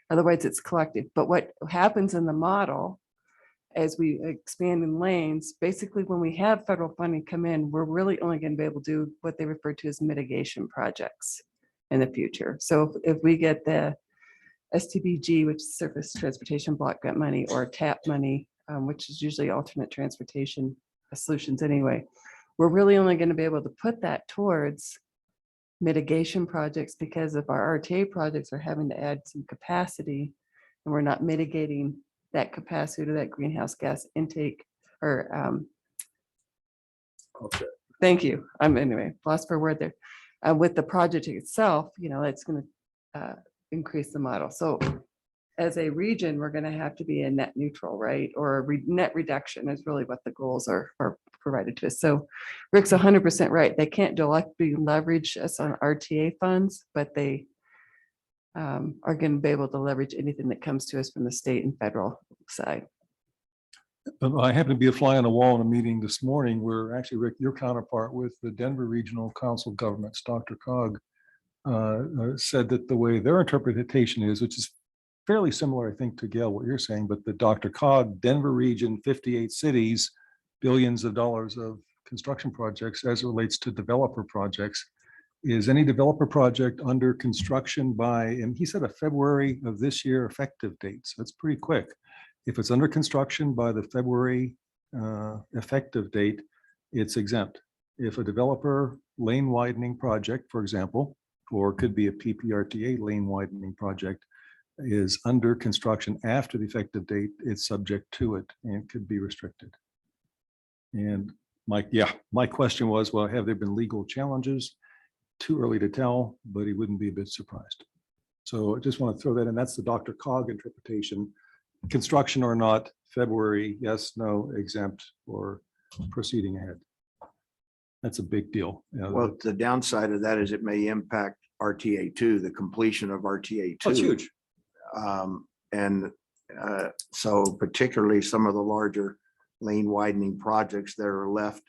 Otherwise, it's collective. But what happens in the model as we expand in lanes, basically when we have federal funding come in, we're really only going to be able to do what they refer to as mitigation projects in the future. So if we get the STBG, which is Surface Transportation Block Grant money, or TAP money, which is usually alternate transportation solutions anyway, we're really only going to be able to put that towards mitigation projects, because if our RTA projects are having to add some capacity and we're not mitigating that capacity to that greenhouse gas intake or thank you. Anyway, lost for a word there. With the project itself, it's going to increase the model. So as a region, we're going to have to be a net neutral, right? Or a net reduction is really what the goals are provided to us. So Rick's 100% right. They can't directly leverage us on RTA funds, but they are going to be able to leverage anything that comes to us from the state and federal side. I happen to be a fly on the wall in a meeting this morning where actually, Rick, your counterpart with the Denver Regional Council of Governments, Dr. Cog, said that the way their interpretation is, which is fairly similar, I think, to Gail, what you're saying, but the Dr. Cog, Denver region, 58 cities, billions of dollars of construction projects as it relates to developer projects, is any developer project under construction by, and he said a February of this year effective date. So that's pretty quick. If it's under construction by the February effective date, it's exempt. If a developer lane widening project, for example, or it could be a PPRTA lane widening project, is under construction after the effective date, it's subject to it and could be restricted. And my question was, well, have there been legal challenges? Too early to tell, but he wouldn't be a bit surprised. So I just want to throw that in. That's the Dr. Cog interpretation. Construction or not, February, yes, no, exempt, or proceeding ahead. That's a big deal. Well, the downside of that is it may impact RTA two, the completion of RTA two. That's huge. So particularly some of the larger lane widening projects that are left,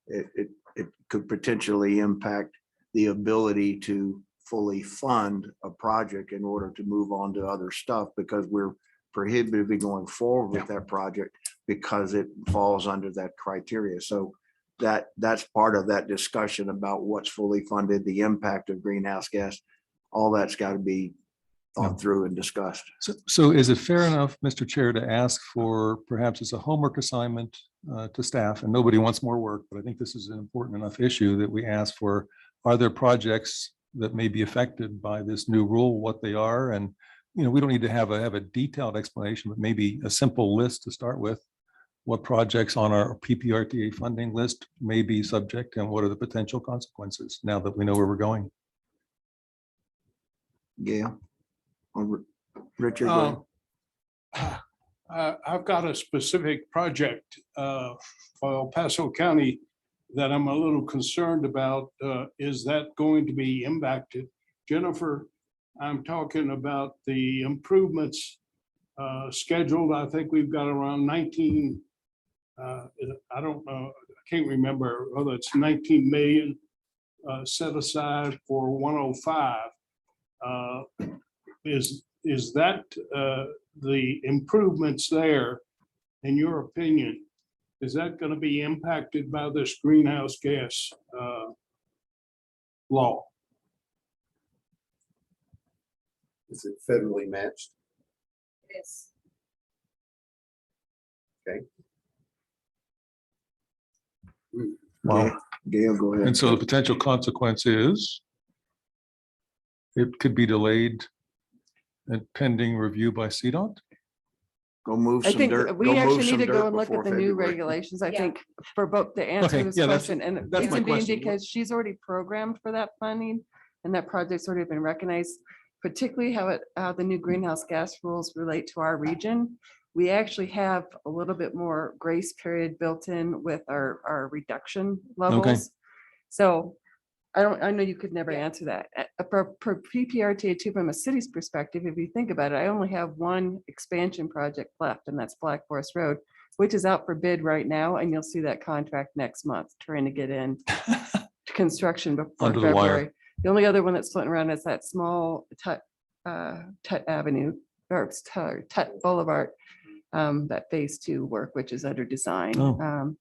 it could potentially impact the ability to fully fund a project in order to move on to other stuff, because we're prohibitively going forward with that project because it falls under that criteria. So that's part of that discussion about what's fully funded, the impact of greenhouse gas, all that's got to be thought through and discussed. So is it fair enough, Mr. Chair, to ask for perhaps as a homework assignment to staff, and nobody wants more work, but I think this is an important enough issue that we ask for, are there projects that may be affected by this new rule, what they are? And, we don't need to have a detailed explanation, but maybe a simple list to start with. What projects on our PPRTA funding list may be subject, and what are the potential consequences now that we know where we're going? Gail? Or Richard? Go ahead. I've got a specific project for El Paso County that I'm a little concerned about. Is that going to be impacted? Jennifer, I'm talking about the improvements scheduled. I think we've got around 19, I don't know, I can't remember whether it's 19 million set aside for 105. Is that the improvements there, in your opinion, is that going to be impacted by this greenhouse gas law? Is it federally matched? Yes. Okay. Wow. Gail, go ahead. And so the potential consequence is it could be delayed and pending review by CDOT? Go move I some think dirt. we go move actually need some to go dirt and look before at the new February. regulations, I think, for both to answer Okay, this yeah, that's- question. And that's my reason being question. because she's already programmed for that funding and that project's already been recognized, particularly how the new greenhouse gas rules relate to our region. We actually have a little bit more grace period built in with our reduction levels. So I know you could never answer that. For PPRTA two, from a city's perspective, if you think about it, I only have one expansion project left, and that's Black Forest Road, which is out for bid right now, and you'll see that contract next month, trying to get in to construction before Under the wire. February. The only other one that's floating around is that small Tut Avenue, or Tut Boulevard. that phase 2 work, which is under design. Oh.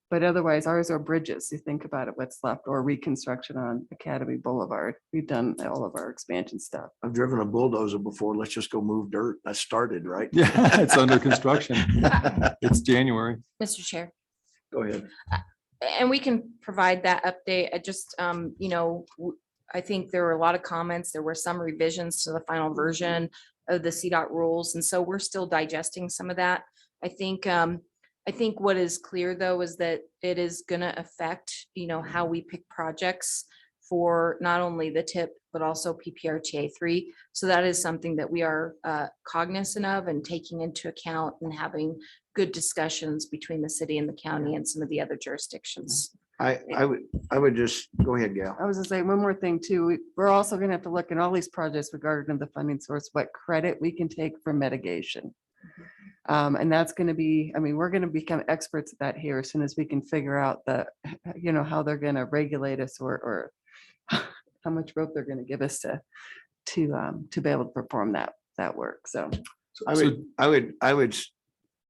But otherwise ours are bridges. You think about it, what's left, or reconstruction on Academy Boulevard. We've done all of our expansion stuff. I've driven a bulldozer before. Let's just go move dirt. That started, right? Yeah, it's under construction. It's January. Mr. Chair. Go ahead. And we can provide that update. I just, I think there were a lot of comments. There were some revisions to the final version of the CDOT rules. And so we're still digesting some of that. I think what is clear though, is that it is gonna affect, how we pick projects for not only the TIP, but also PPRTA 3. So that is something that we are cognizant of and taking into account and having good discussions between the city and the county and some of the other jurisdictions. I would just, go ahead, Gail. I was gonna say one more thing too. We're also gonna have to look at all these projects regarding the funding source, what credit we can take for mitigation. And that's gonna be, we're gonna become experts at that here as soon as we can figure out how they're gonna regulate us or how much rope they're gonna give us to be able to perform that work. So. I would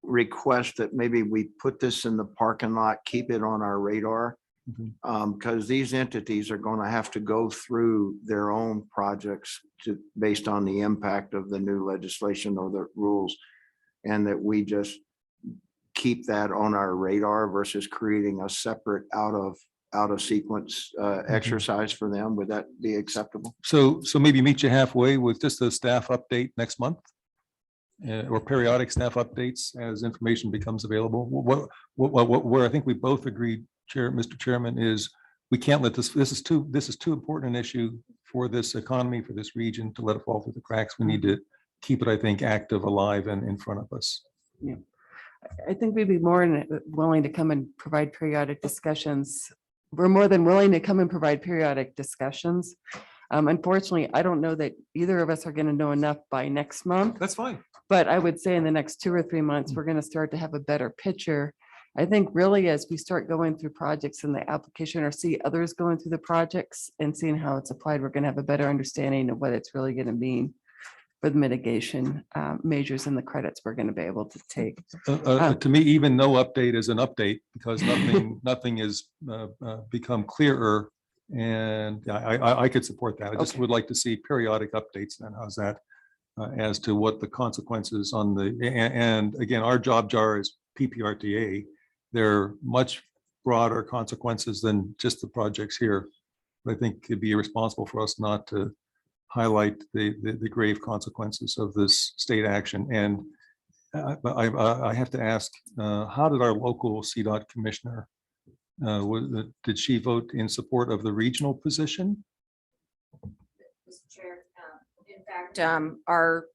request that maybe we put this in the parking lot, keep it on our radar. Because these entities are going to have to go through their own projects based on the impact of the new legislation or the rules. And that we just keep that on our radar versus creating a separate out of sequence exercise for them. Would that be acceptable? So maybe meet you halfway with just a staff update next month. Or periodic staff updates as information becomes available. Where I think we both agreed, Mr. Chairman, is we can't let this is too important an issue for this economy, for this region to let it fall through the cracks. We need to keep it, I think, active, alive, and in front of us. Yeah, I think we'd be more than willing to come and provide periodic discussions. We're more than willing to come and provide periodic discussions. Unfortunately, I don't know that either of us are going to know enough by next month. That's fine. But I would say in the next 2 or 3 months, we're going to start to have a better picture. I think really as we start going through projects in the application or see others going through the projects and seeing how it's applied, we're going to have a better understanding of what it's really going to mean for the mitigation measures and the credits we're going to be able to take. To me, even no update is an update because nothing has become clearer. And I could support that. I just would like to see periodic updates. Then how's that? As to what the consequences on and again, our job jar is PPRTA. There are much broader consequences than just the projects here. I think it'd be irresponsible for us not to highlight the grave consequences of this state action. And I have to ask, how did our local CDOT commissioner, did she vote in support of the regional position? Mr. Chair, in fact, our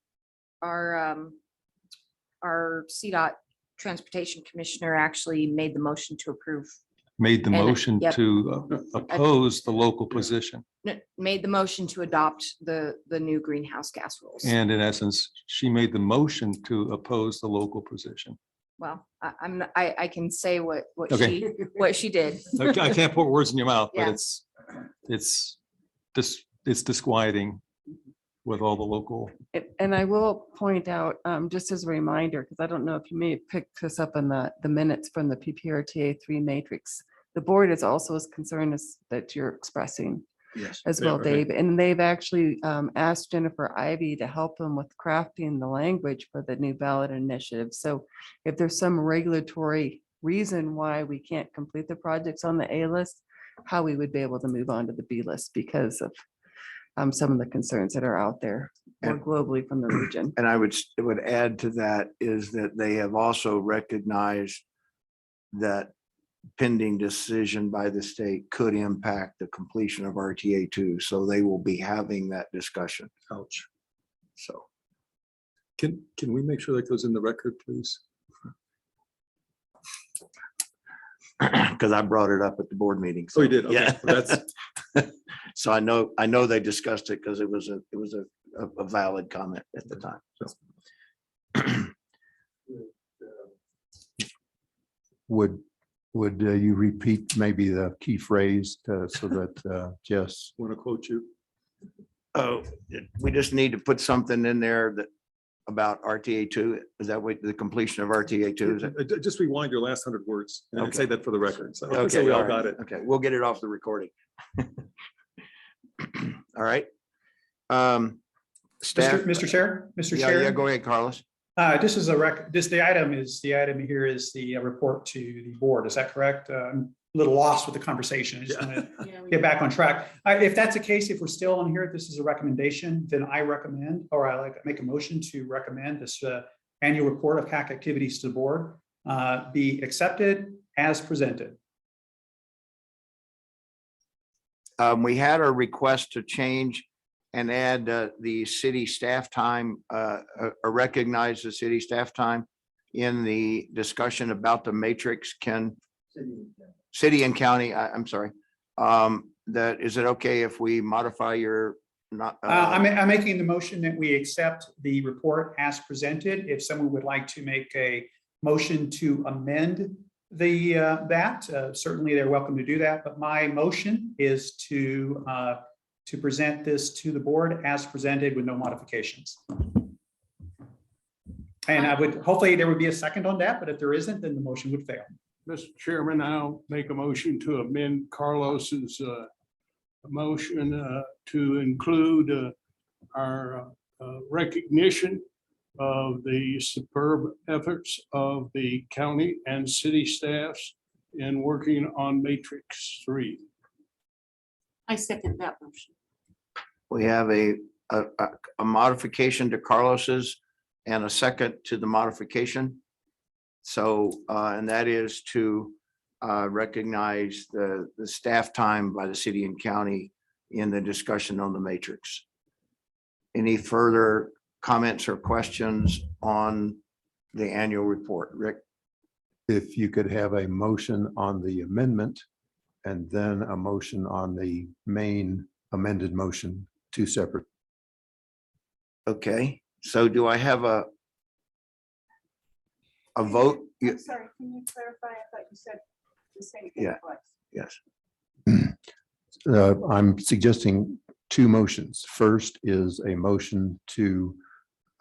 CDOT transportation commissioner actually made the motion to approve. Made the motion yep. to oppose the local position. Made the motion to adopt the new greenhouse gas rules. And in essence, she made the motion to oppose the local position. Well, I can say what Okay. she did. I can't put words in your mouth, Yeah. but it's disquieting with all the local. And I will point out, just as a reminder, because I don't know if you may have picked this up in the minutes from the PPRTA 3 matrix. The board is also as concerned as that you're expressing Yes. as well, Dave. And they've actually asked Jennifer Ivy to help them with crafting the language for the new ballot initiative. So if there's some regulatory reason why we can't complete the projects on the A list, how we would be able to move on to the B list because of some of the concerns that are out there more globally from the region. And I would add to that is that they have also recognized that pending decision by the state could impact the completion of RTA 2. So they will be having that discussion. Ouch. So Can we make sure that goes in the record, please? because I brought it up at the board meeting. Oh, you did? Okay. Yeah. That's So I know they discussed it because it was a valid comment at the time. So Would you repeat maybe the key phrase so that Jess? want to quote you. oh, we just need to put something in there that about RTA two? Is that what the completion of RTA two? Is it? Just rewind your last 100 words and Okay. say that for the record. So Okay, we all all got right. it. Okay, we'll get it off the recording. All right. Staff. Mr. Chair, Mr. Yeah, Chair. yeah, go ahead, Carlos. This is a the item here is the report to the board. Is that correct? I'm a little lost with the conversation. I just want to get back on track. If that's the case, if we're still on here, this is a recommendation, then I recommend, or I make a motion to recommend this annual report of CAC activities to the board be accepted as presented. We had a request to change and add the city staff time, recognize the city staff time in the discussion about the matrix. Can city and county, I'm sorry. Is it okay if we modify your not? I'm making the motion that we accept the report as presented. If someone would like to make a motion to amend that, certainly they're welcome to do that. But my motion is to present this to the board as presented with no modifications. And I would, hopefully there would be a second on that, but if there isn't, then the motion would fail. Mr. Chairman, I'll make a motion to amend Carlos's motion to include our recognition of the superb efforts of the county and city staffs in working on Matrix 3. I second that motion. We have a modification to Carlos's and a second to the modification. So, and that is to recognize the staff time by the city and county in the discussion on the matrix. Any further comments or questions on the annual report? Rick? If you could have a motion on the amendment and then a motion on the main amended motion, two separate. Okay, so do I have a vote? I'm sorry, can you clarify? I thought you said the same thing Yeah. twice. Yes. I'm suggesting two motions. First is a motion to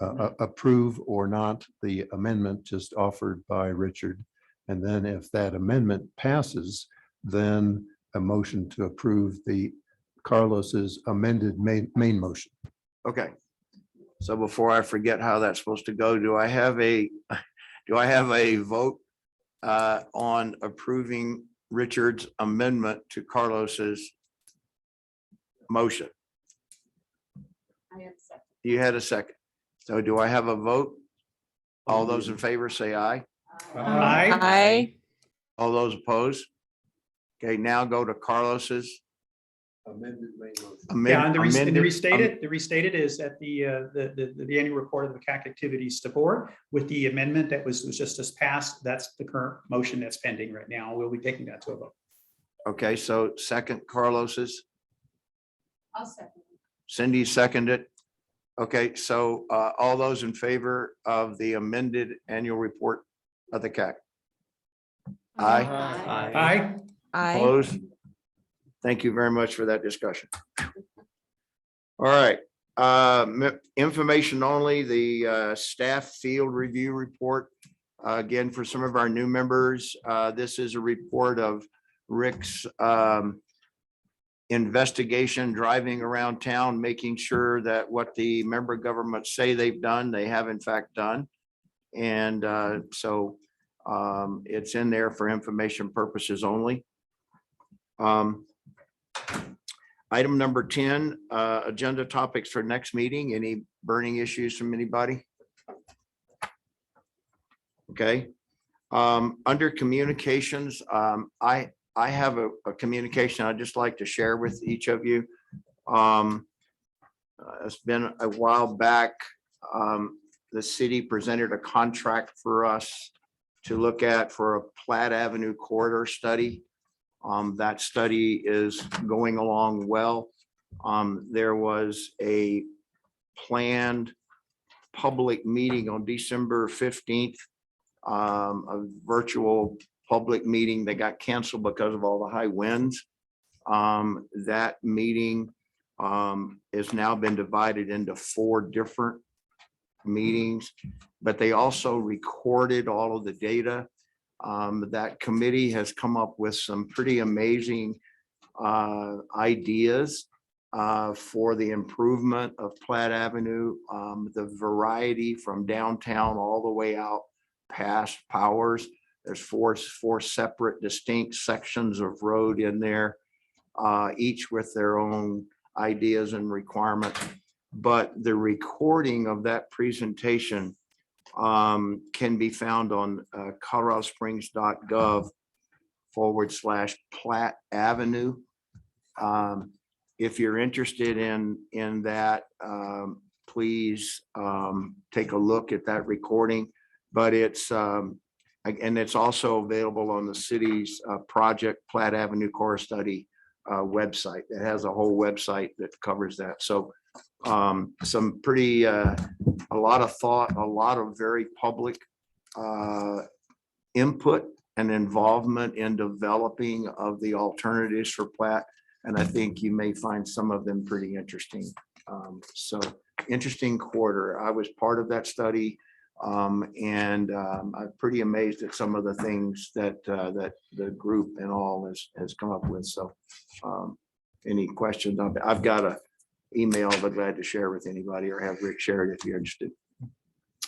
approve or not the amendment just offered by Richard. And then if that amendment passes, then a motion to approve the Carlos's amended main motion. Okay. So before I forget how that's supposed to go, do I have a vote on approving Richard's amendment to Carlos's motion? I have a second. You had a second. So do I have a vote? All those in favor say aye. Aye. All those opposed? Okay, now go to Carlos's. Amended main motion. Yeah, and the amended- restated is that the annual report of the CAC activities to board with the amendment that was just passed. That's the current motion that's pending right now. We'll be taking that to a vote. Okay, so second Carlos's. I'll second. Cindy seconded. Okay, so all those in favor of the amended annual report of the CAC? Aye. Aye. Opposed? Thank you very much for that discussion. All right, information only, the staff field review report. Again, for some of our new members, this is a report of Rick's investigation, driving around town, making sure that what the member governments say they've done, they have in fact done. And so it's in there for information purposes only. Item number 10, agenda topics for next meeting. Any burning issues from anybody? Okay. Under communications, I have a communication I'd just like to share with each of you. It's been a while back. The city presented a contract for us to look at for a Platte Avenue corridor study. That study is going along well. There was a planned public meeting on December 15th, a virtual public meeting that got canceled because of all the high winds. That meeting has now been divided into 4 different meetings, but they also recorded all of the data. That committee has come up with some pretty amazing ideas for the improvement of Platt Avenue, the variety from downtown all the way out past Powers. There's four separate distinct sections of road in there, each with their own ideas and requirements. But the recording of that presentation can be found on coloradosprings.gov/Platt Avenue. If you're interested in that, please take a look at that recording. But it's and it's also available on the city's Project Platt Avenue Core Study website. It has a whole website that covers that. So some pretty a lot of thought, a lot of very public input and involvement in developing of the alternatives for Platt. And I think you may find some of them pretty interesting. So interesting quarter. I was part of that study. And I'm pretty amazed at some of the things that that the group and all has come up with. So any questions? I've got an email, but glad to share with anybody or have Rick share it if you're interested.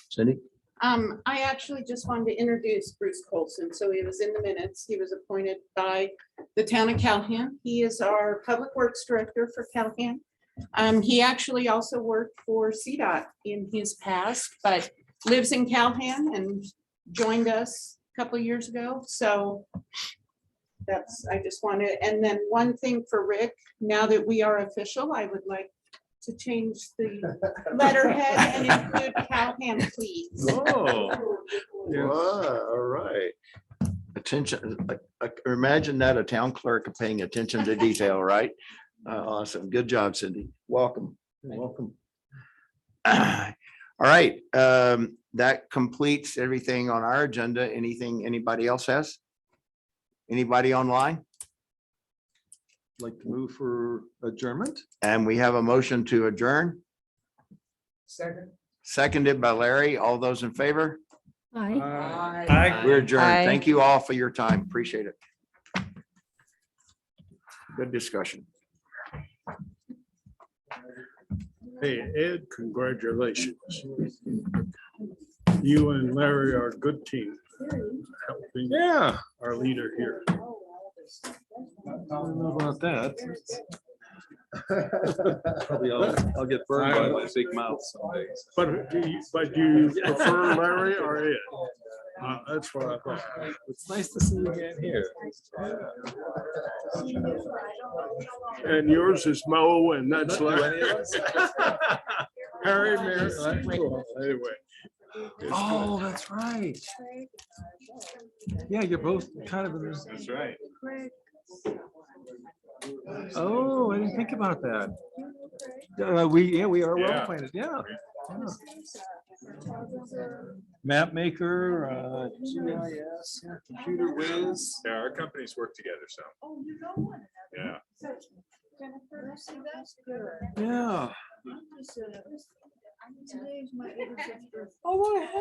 Cindy? I actually just wanted to introduce Bruce Coulson. So he was in the minutes. He was appointed by the town of Callahan. He is our Public Works Director for Callahan. He actually also worked for CDOT in his past, but lives in Callahan and joined us a couple of years ago. So that's, I just wanted, and then one thing for Rick, now that we are official, I would like to change the letterhead and include Callahan, please. Oh, all right. Attention, imagine that, a town clerk paying attention to detail, right? Awesome. Good job, Cindy. Welcome. Welcome. All right, that completes everything on our agenda. Anything anybody else has? Anybody online? Like to move for adjournment? And we have a motion to adjourn, Second. seconded by Larry. All those in favor? Aye. Aye. We're adjourned. Aye. Thank you all for your time. Appreciate it. Good discussion. Hey, Ed, congratulations. You and Larry are a good team. Helping our leader here. I don't know about that. Probably I'll get burned by my big mouth someday. But do you prefer Larry or Ed? That's what I thought. It's nice to see you again here. And yours is Mo and that's Larry. Harry, Mary, that's cool. Anyway. Oh, that's right. Yeah, you're both kind of in this. That's right. Oh, I didn't think about that. We are well acquainted. Yeah. Map maker, GIS, computer whiz. Yeah, our companies work together, so. Yeah. Yeah. Today's my 86th birthday. Oh, what a heck.